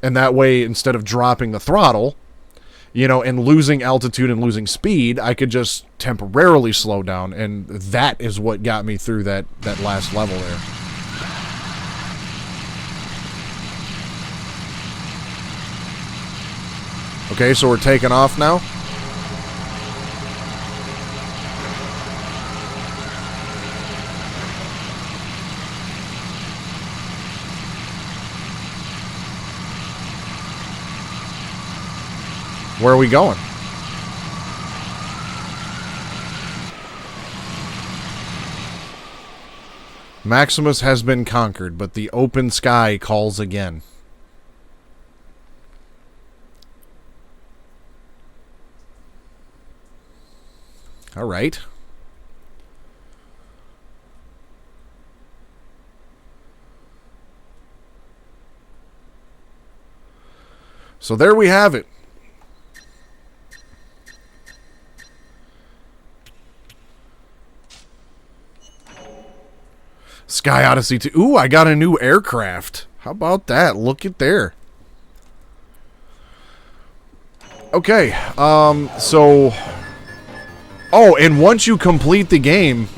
And that way, instead of dropping the throttle, and losing altitude and losing speed, I could just temporarily slow down. And that is what got me through that last level there. Okay, so we're taking off now. Where are we going? Maximus has been conquered, but the open sky calls again. All right. So there we have it. Sky Odyssey 2. Ooh, I got a new aircraft. How about that? Look at there. Okay. So... Oh, and once you complete the game,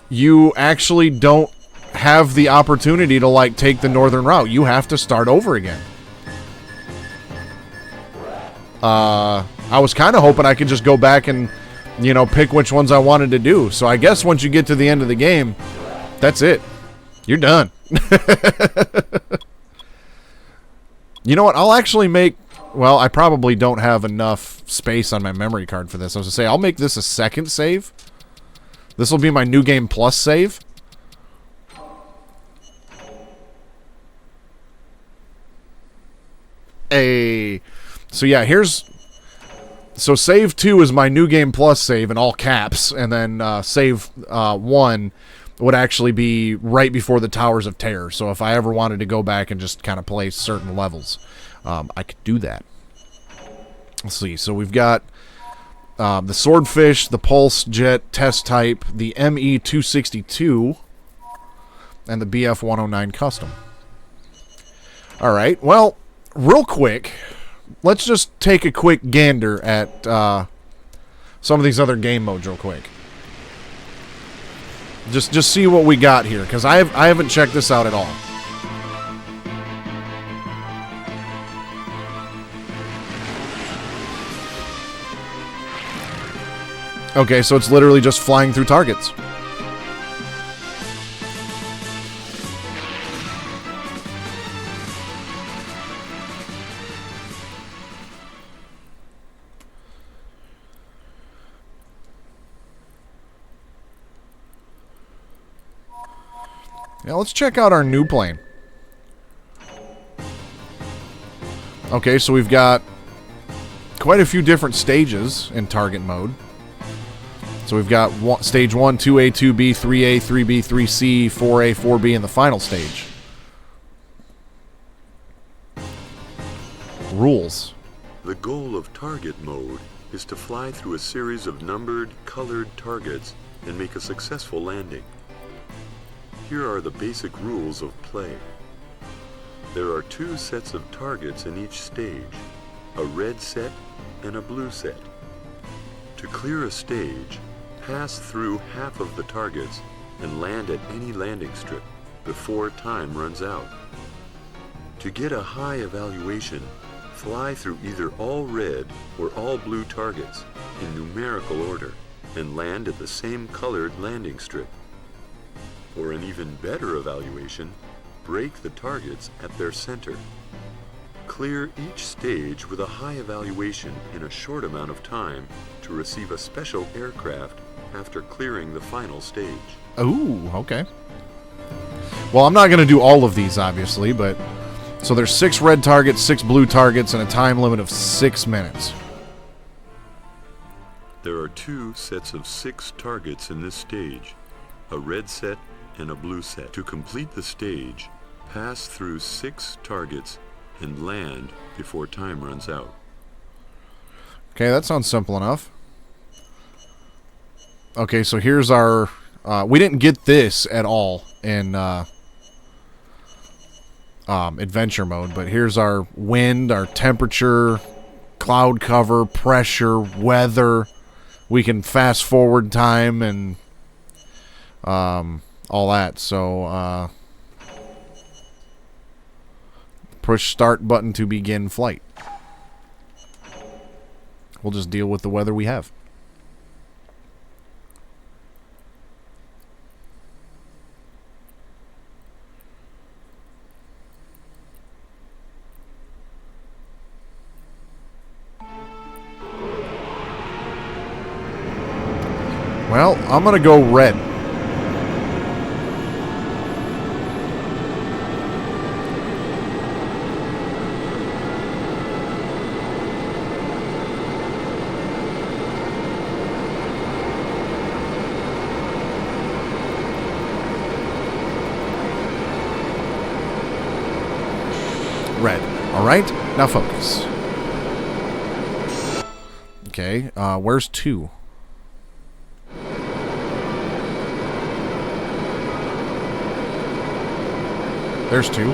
you actually don't have the opportunity to, like, take the northern route. You have to start over again. I was kind of hoping I could just go back and, pick which ones I wanted to do. So I guess once you get to the end of the game, that's it. You're done. You know what? I'll actually make... Well, I probably don't have enough space on my memory card for this. I was going to say, I'll make this a second save. This will be my New Game Plus save. So yeah, here's... So save 2 is my New Game Plus save in all caps. And then save 1 would actually be right before the Towers of Terror. So if I ever wanted to go back and just kind of play certain levels... I could do that. Let's see. So we've got the Swordfish, the Pulse Jet Test Type, the ME-262, and the BF-109 Custom. All right. Well, real quick, let's just take a quick gander at some of these other game modes real quick. Just see what we got here, because I haven't checked this out at all. Okay, so it's literally just flying through targets. Now let's check out our new plane. Okay, so we've got quite a few different stages in target mode. So we've got stage 1, 2A, 2B, 3A, 3B, 3C, 4A, 4B, and the final stage. Rules. The goal of target mode is to fly through a series of numbered, colored targets and make a successful landing. Here are the basic rules of play. There are 2 sets of targets in each stage, a red set and a blue set. To clear a stage, pass through half of the targets and land at any landing strip before time runs out. To get a high evaluation, fly through either all red or all blue targets in numerical order and land at the same colored landing strip. For an even better evaluation, break the targets at their center. Clear each stage with a high evaluation in a short amount of time to receive a special aircraft after clearing the final stage. Ooh, okay. Well, I'm not going to do all of these, obviously, but... So there's 6 red targets, 6 blue targets, and a time limit of 6 minutes. There are 2 sets of 6 targets in this stage, a red set and a blue set. To complete the stage, pass through 6 targets and land before time runs out. Okay, that sounds simple enough. Okay, so here's our... we didn't get this at all in adventure mode, but here's our wind, our temperature, cloud cover, pressure, weather. We can fast forward time and all that. So push start button to begin flight. We'll just deal with the weather we have. Well, I'm going to go red. Red. All right, now focus. Okay, where's 2? There's 2.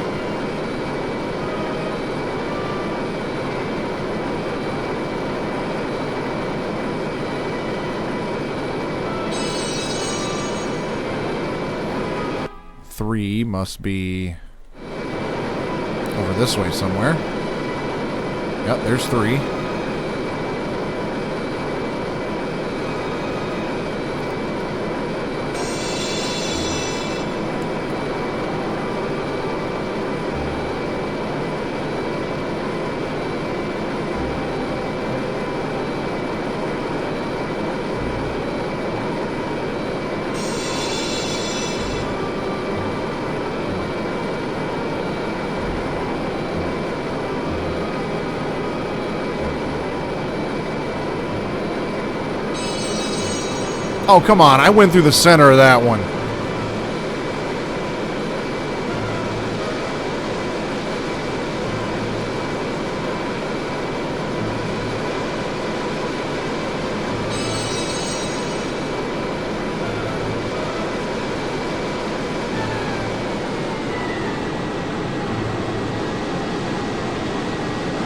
Three must be over this way somewhere. Yep, there's 3. Oh, come on. I went through the center of that one.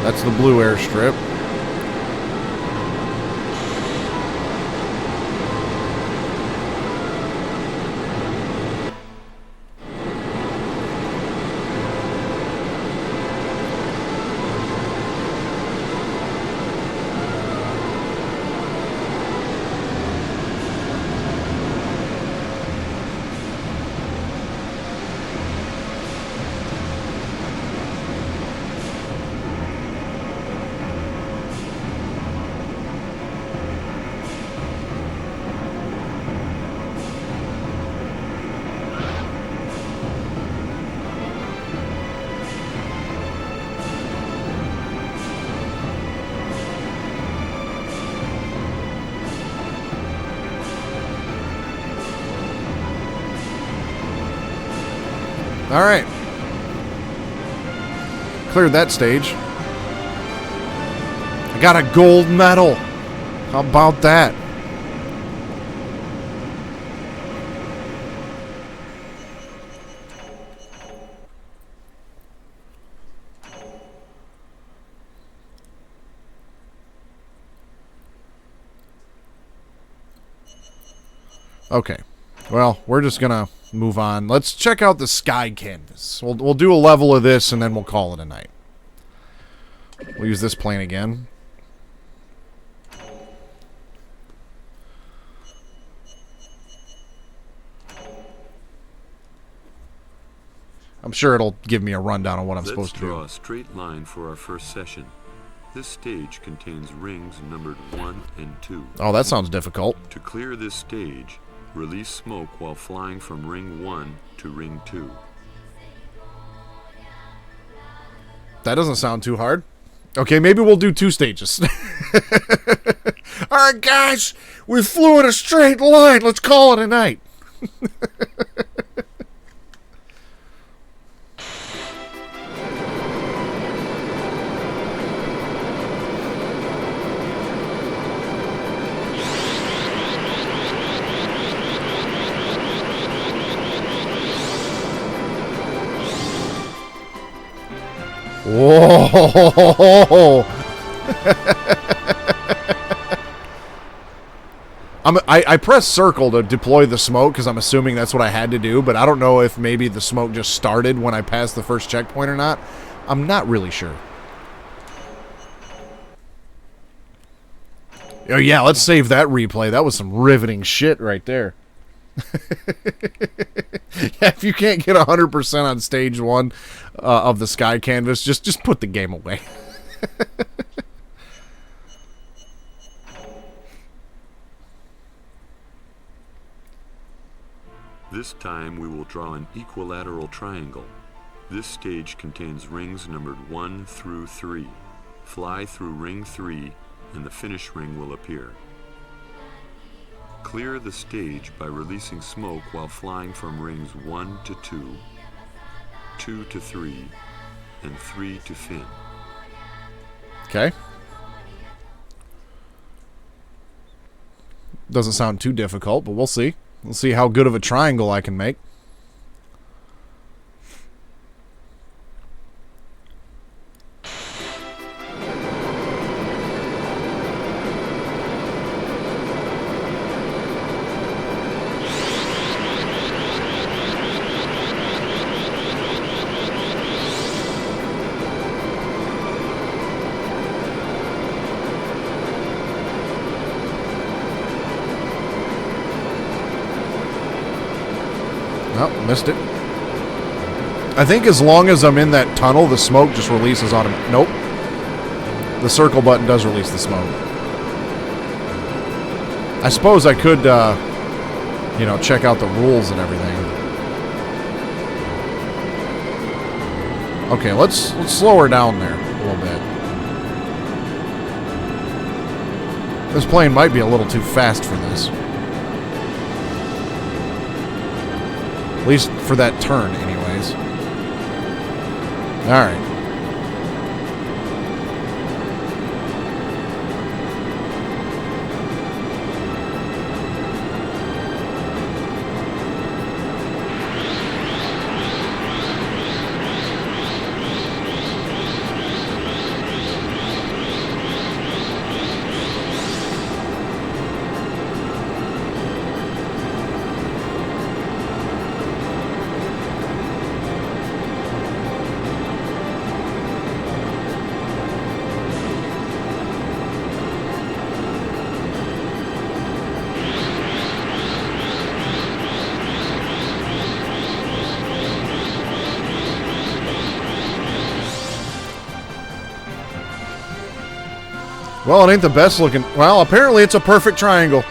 That's the blue airstrip. Alright. Cleared that stage. I got a gold medal. How about that? Okay. Well, we're just gonna move on. Let's check out the sky canvas. We'll do a level of this and then we'll call it a night. We'll use this plane again. I'm sure it'll give me a rundown on what I'm supposed to do. Let's draw a straight line for our first session. This stage contains rings numbered 1 and 2. Oh, that sounds difficult. To clear this stage, release smoke while flying from ring 1 to ring 2. That doesn't sound too hard. Okay, maybe we'll do 2 stages. Alright, guys, we flew in a straight line. Let's call it a night. Whoa! I pressed circle to deploy the smoke because I'm assuming that's what I had to do, but I don't know if maybe the smoke just started when I passed the first checkpoint or not. I'm not really sure. Oh yeah, let's save that replay. That was some riveting shit right there. Yeah, if you can't get 100% on stage 1 of the sky canvas, just put the game away. This time we will draw an equilateral triangle. This stage contains rings numbered 1 through 3. Fly through ring 3 and the finish ring will appear. Clear the stage by releasing smoke while flying from rings 1 to 2, 2 to 3, and 3 to fin. Okay. Doesn't sound too difficult, but we'll see. We'll see how good of a triangle I can make. Oh, missed it. I think as long as I'm in that tunnel, the smoke just releases automatically. Nope. The circle button does release the smoke. I suppose I could, you know, check out the rules and everything. Okay, let's slow her down there a little bit. This plane might be a little too fast for this. At least for that turn, anyways. Alright. Well, it ain't the best looking. Well, apparently it's a perfect triangle.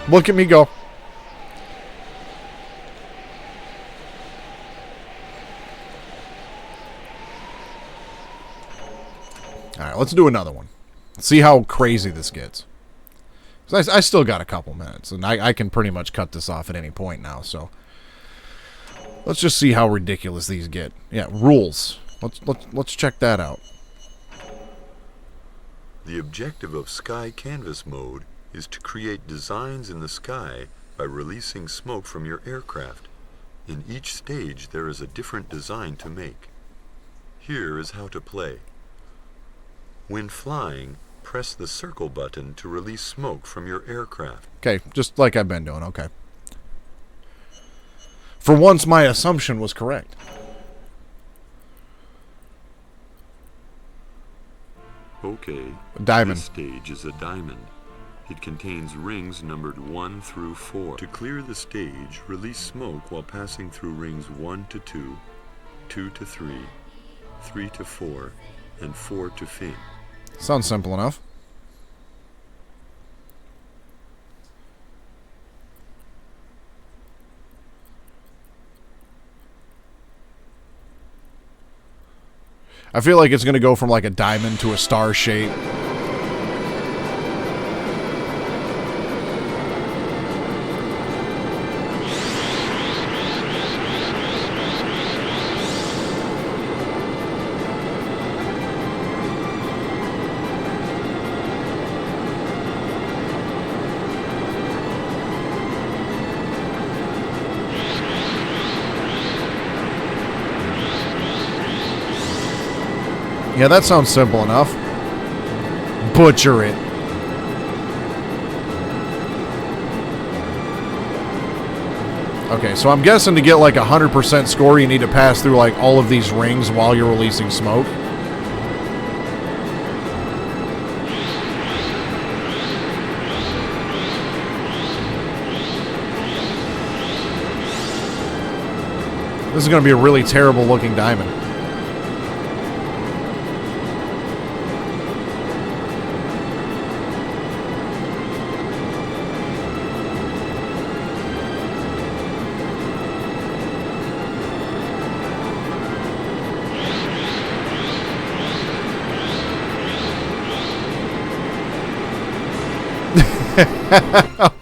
Look at me go. Alright, let's do another one. See how crazy this gets. I still got a couple minutes, and I can pretty much cut this off at any point now, so. Let's just see how ridiculous these get. Yeah, rules. Let's check that out. The objective of Sky Canvas mode is to create designs in the sky by releasing smoke from your aircraft. In each stage, there is a different design to make. Here is how to play. When flying, press the circle button to release smoke from your aircraft. Okay, just like I've been doing, okay. For once, my assumption was correct. Okay. Diamond. This stage is a diamond. It contains rings numbered 1 through 4. To clear the stage, release smoke while passing through rings 1 to 2, 2 to 3, 3 to 4, and 4 to fin. Sounds simple enough. I feel like it's going to go from like a diamond to a star shape. Yeah, that sounds simple enough. Butcher it. Okay, so I'm guessing to get like 100% score, you need to pass through like all of these rings while you're releasing smoke. This is going to be a really terrible looking diamond.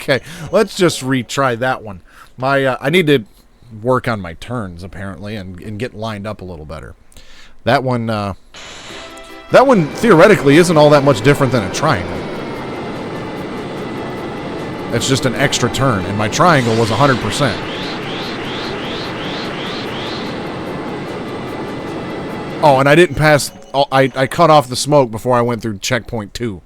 Okay, let's just retry that one. I need to work on my turns apparently and get lined up a little better. That one theoretically isn't all that much different than a triangle. It's just an extra turn, and my triangle was 100%. Oh, and I didn't pass. I cut off the smoke before I went through checkpoint 2.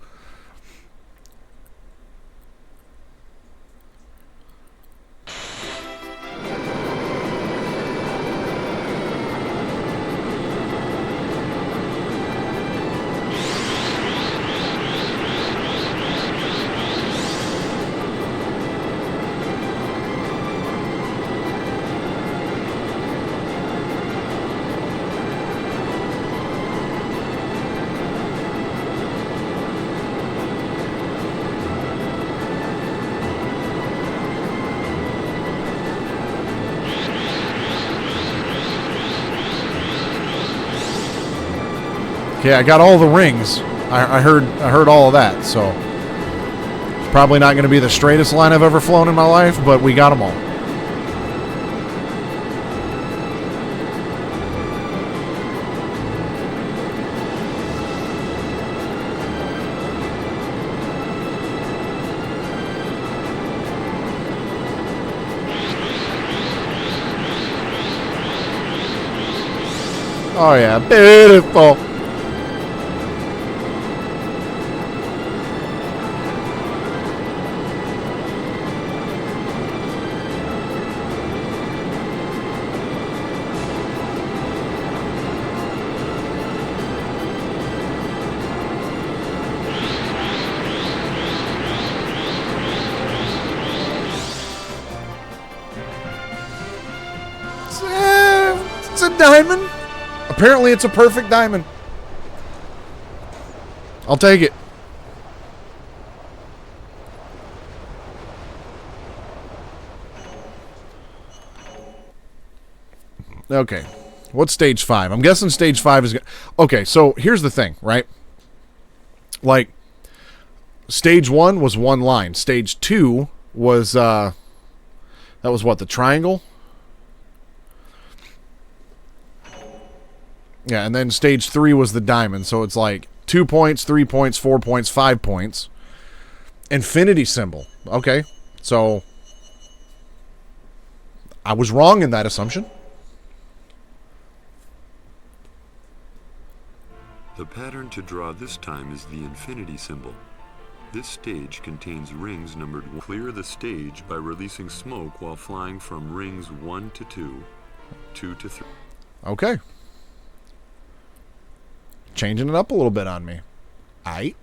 Okay, I got all the rings. I heard all of that, so it's probably not going to be the straightest line I've ever flown in my life, but we got them all. Oh yeah, beautiful. It's a diamond. Apparently it's a perfect diamond. I'll take it. Okay. What's stage 5? I'm guessing stage 5 is... Okay, so here's the thing, right? Like, stage 1 was one line. Stage 2 was, that was what, the triangle? Yeah, and then stage 3 was the diamond. So it's like 2 points, 3 points, 4 points, 5 points. Infinity symbol. Okay, so I was wrong in that assumption. The pattern to draw this time is the infinity symbol. This stage contains rings numbered 1. Clear the stage by releasing smoke while flying from rings 1 to 2, 2 to 3. Okay. Changing it up a little bit on me. Aight.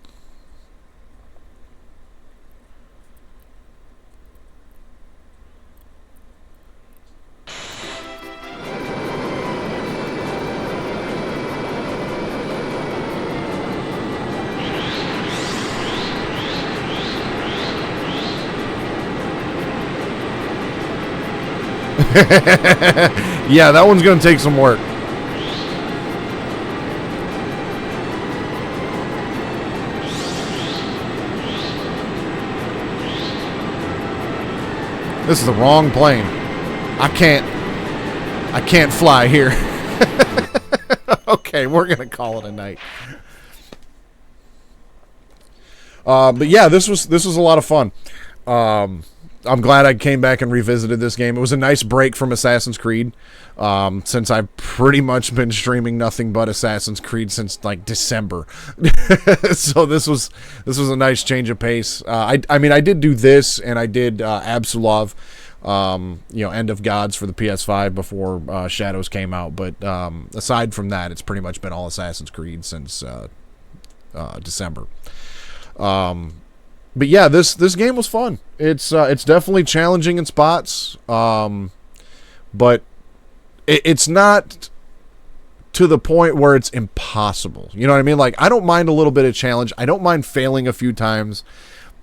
Yeah, that one's going to take some work. This is the wrong plane. I can't fly here. Okay, we're going to call it a night. But yeah, this was a lot of fun. I'm glad I came back and revisited this game. It was a nice break from Assassin's Creed, since I've pretty much been streaming nothing but Assassin's Creed since like December. So this was a nice change of pace. I mean, I did do this, and I did Absolov, End of Gods for the PS5 before Shadows came out. But aside from that, it's pretty much been all Assassin's Creed since December. But yeah, this game was fun. It's definitely challenging in spots, but it's not to the point where it's impossible. You know what I mean? Like, I don't mind a little bit of challenge. I don't mind failing a few times.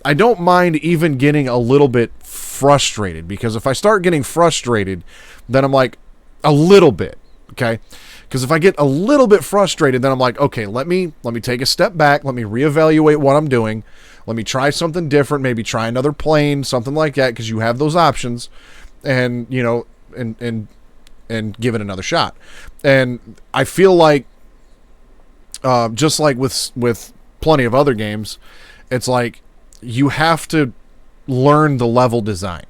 I don't mind even getting a little bit frustrated, because if I start getting frustrated, then I'm like, a little bit, okay? Because if I get a little bit frustrated, then I'm like, okay, let me take a step back. Let me reevaluate what I'm doing. Let me try something different. Maybe try another plane, something like that, because you have those options, and and give it another shot. And I feel like, just like with plenty of other games, it's like you have to learn the level design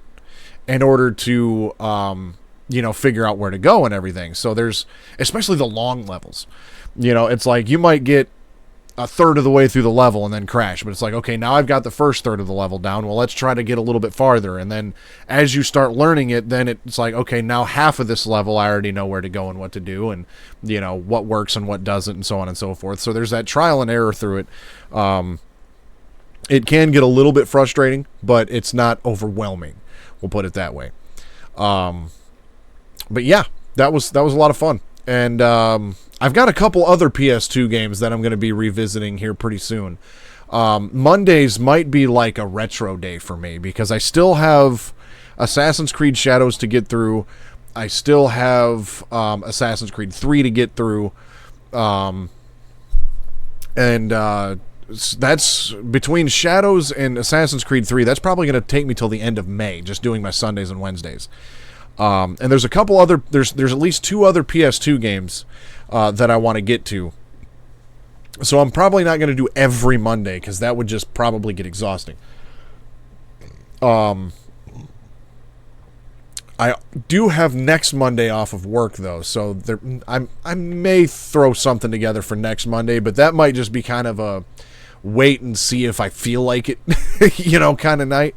in order to figure out where to go and everything. So there's, especially the long levels, it's like you might get a third of the way through the level and then crash, but it's like, okay, now I've got the first third of the level down. Well, let's try to get a little bit farther. And then as you start learning it, then it's like, okay, now half of this level I already know where to go and what to do, and what works and what doesn't, and so on and so forth. So there's that trial and error through it. It can get a little bit frustrating, but it's not overwhelming. We'll put it that way. But yeah, that was a lot of fun. And I've got a couple other PS2 games that I'm going to be revisiting here pretty soon. Mondays might be like a retro day for me, because I still have Assassin's Creed Shadows to get through. I still have Assassin's Creed 3 to get through. That's between Shadows and Assassin's Creed 3. That's probably going to take me till the end of May, just doing my Sundays and Wednesdays. And there's a couple other, there's at least 2 other PS2 games that I want to get to. So I'm probably not going to do every Monday, because that would just probably get exhausting. I do have next Monday off of work, though, so I may throw something together for next Monday, but that might just be kind of a wait and see if I feel like it, kind of night.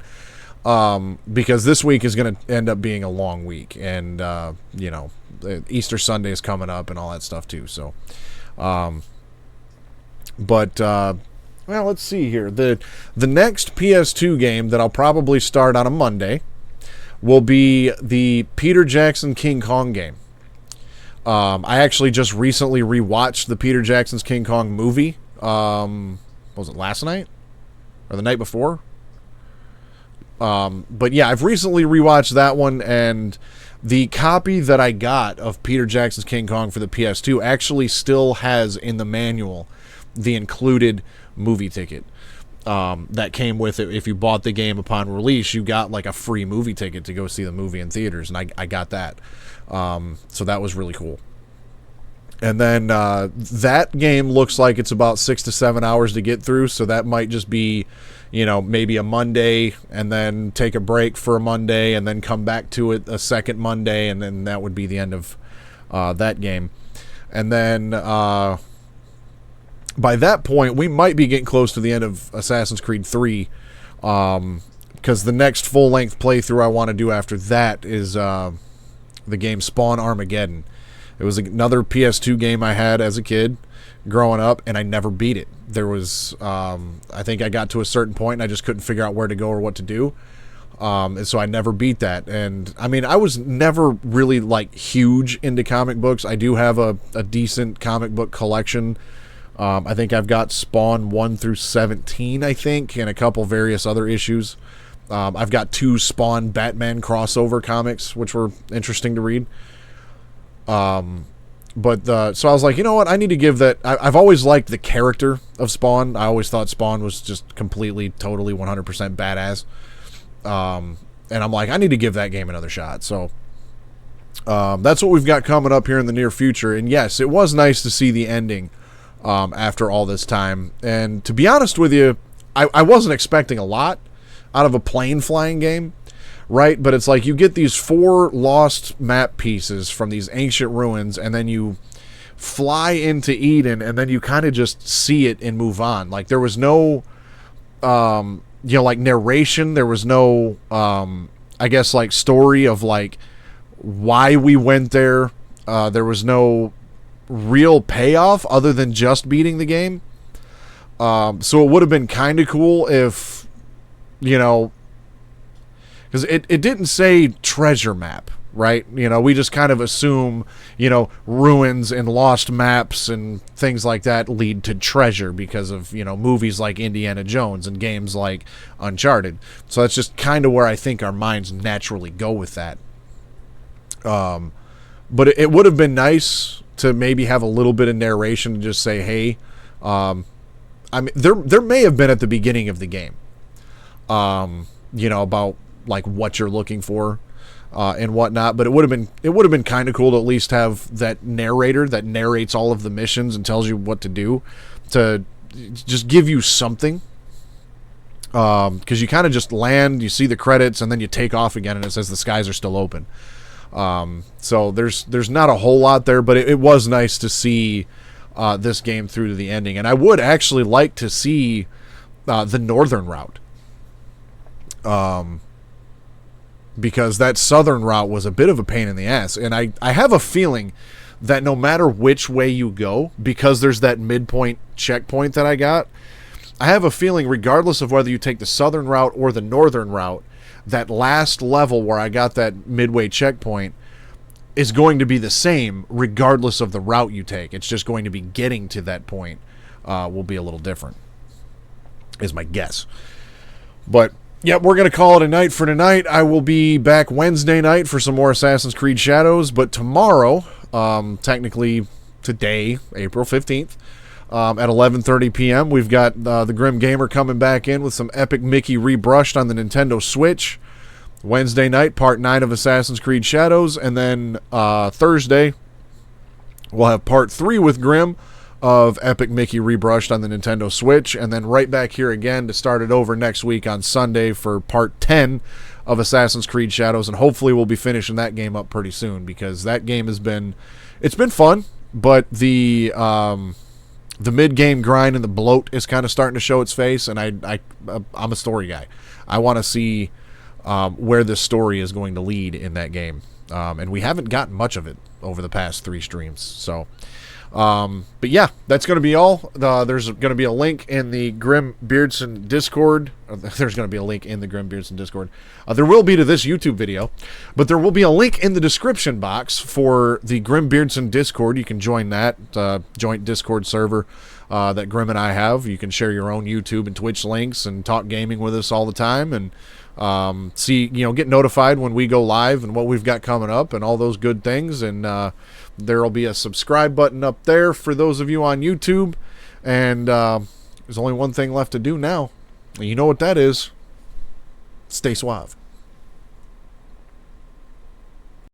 Because this week is going to end up being a long week, and Easter Sunday is coming up and all that stuff too. So, let's see here. The next PS2 game that I'll probably start on a Monday will be the Peter Jackson King Kong game. I actually just recently rewatched the Peter Jackson's King Kong movie. Was it last night or the night before? But yeah, I've recently rewatched that one, and the copy that I got of Peter Jackson's King Kong for the PS2 actually still has in the manual the included movie ticket that came with it. If you bought the game upon release, you got like a free movie ticket to go see the movie in theaters, and I got that. So that was really cool. And then that game looks like it's about 6 to 7 hours to get through, so that might just be, maybe a Monday and then take a break for a Monday and then come back to it a second Monday, and then that would be the end of that game. And then by that point, we might be getting close to the end of Assassin's Creed 3, because the next full-length playthrough I want to do after that is the game Spawn Armageddon. It was another PS2 game I had as a kid growing up, and I never beat it. There was, I think I got to a certain point, and I just couldn't figure out where to go or what to do. And so I never beat that. And, I mean, I was never really, huge into comic books. I do have a decent comic book collection. I think I've got Spawn 1 through 17, I think, and a couple various other issues. I've got 2 Spawn Batman crossover comics, which were interesting to read. So I was like, you know what? I need to give that. I've always liked the character of Spawn. I always thought Spawn was just completely, totally, 100% badass. And I'm like, I need to give that game another shot. So, that's what we've got coming up here in the near future. And yes, it was nice to see the ending, after all this time. And to be honest with you, I wasn't expecting a lot out of a plane flying game. Right, but it's like you get these 4 lost map pieces from these ancient ruins, and then you fly into Eden, and then you kind of just see it and move on. Like, there was no, narration. There was no, I guess, story of, why we went there. There was no real payoff other than just beating the game. So it would have been kind of cool if, because it didn't say treasure map, right? We just kind of assume, ruins and lost maps and things like that lead to treasure because of, movies like Indiana Jones and games like Uncharted. So that's just kind of where I think our minds naturally go with that. But it would have been nice to maybe have a little bit of narration to just say, hey, I mean, there may have been at the beginning of the game, about what you're looking for and whatnot, but it would have been kind of cool to at least have that narrator that narrates all of the missions and tells you what to do, to just give you something, because you kind of just land, you see the credits, and then you take off again and it says the skies are still open. So there's not a whole lot there, but it was nice to see this game through to the ending. And I would actually like to see the northern route, because that southern route was a bit of a pain in the ass. And I have a feeling that no matter which way you go, because there's that midpoint checkpoint that I got, I have a feeling regardless of whether you take the southern route or the northern route, that last level where I got that midway checkpoint is going to be the same regardless of the route you take. It's just going to be getting to that point will be a little different, is my guess. But yeah, we're going to call it a night for tonight. I will be back Wednesday night for some more Assassin's Creed Shadows, but tomorrow, technically today, April 15th, at 11:30 p.m., we've got the Grim Gamer coming back in with some Epic Mickey rebrushed on the Nintendo Switch. Wednesday night, part 9 of Assassin's Creed Shadows, and then Thursday, we'll have part 3 with Grim of Epic Mickey rebrushed on the Nintendo Switch, and then right back here again to start it over next week on Sunday for part 10 of Assassin's Creed Shadows, and hopefully we'll be finishing that game up pretty soon, because that game it's been fun, but the mid-game grind and the bloat is kind of starting to show its face, and I'm a story guy. I want to see where this story is going to lead in that game, and we haven't gotten much of it over the past 3 streams, so... but yeah, that's going to be all. There's going to be a link in the Grim Beardson Discord. There's going to be a link in the Grim Beardson Discord. There will be to this YouTube video, but there will be a link in the description box for the Grim Beardson Discord. You can join that joint Discord server that Grim and I have. You can share your own YouTube and Twitch links and talk gaming with us all the time, and see, get notified when we go live and what we've got coming up and all those good things. And there will be a subscribe button up there for those of you on YouTube. And there's only one thing left to do now. You know what that is. Stay suave.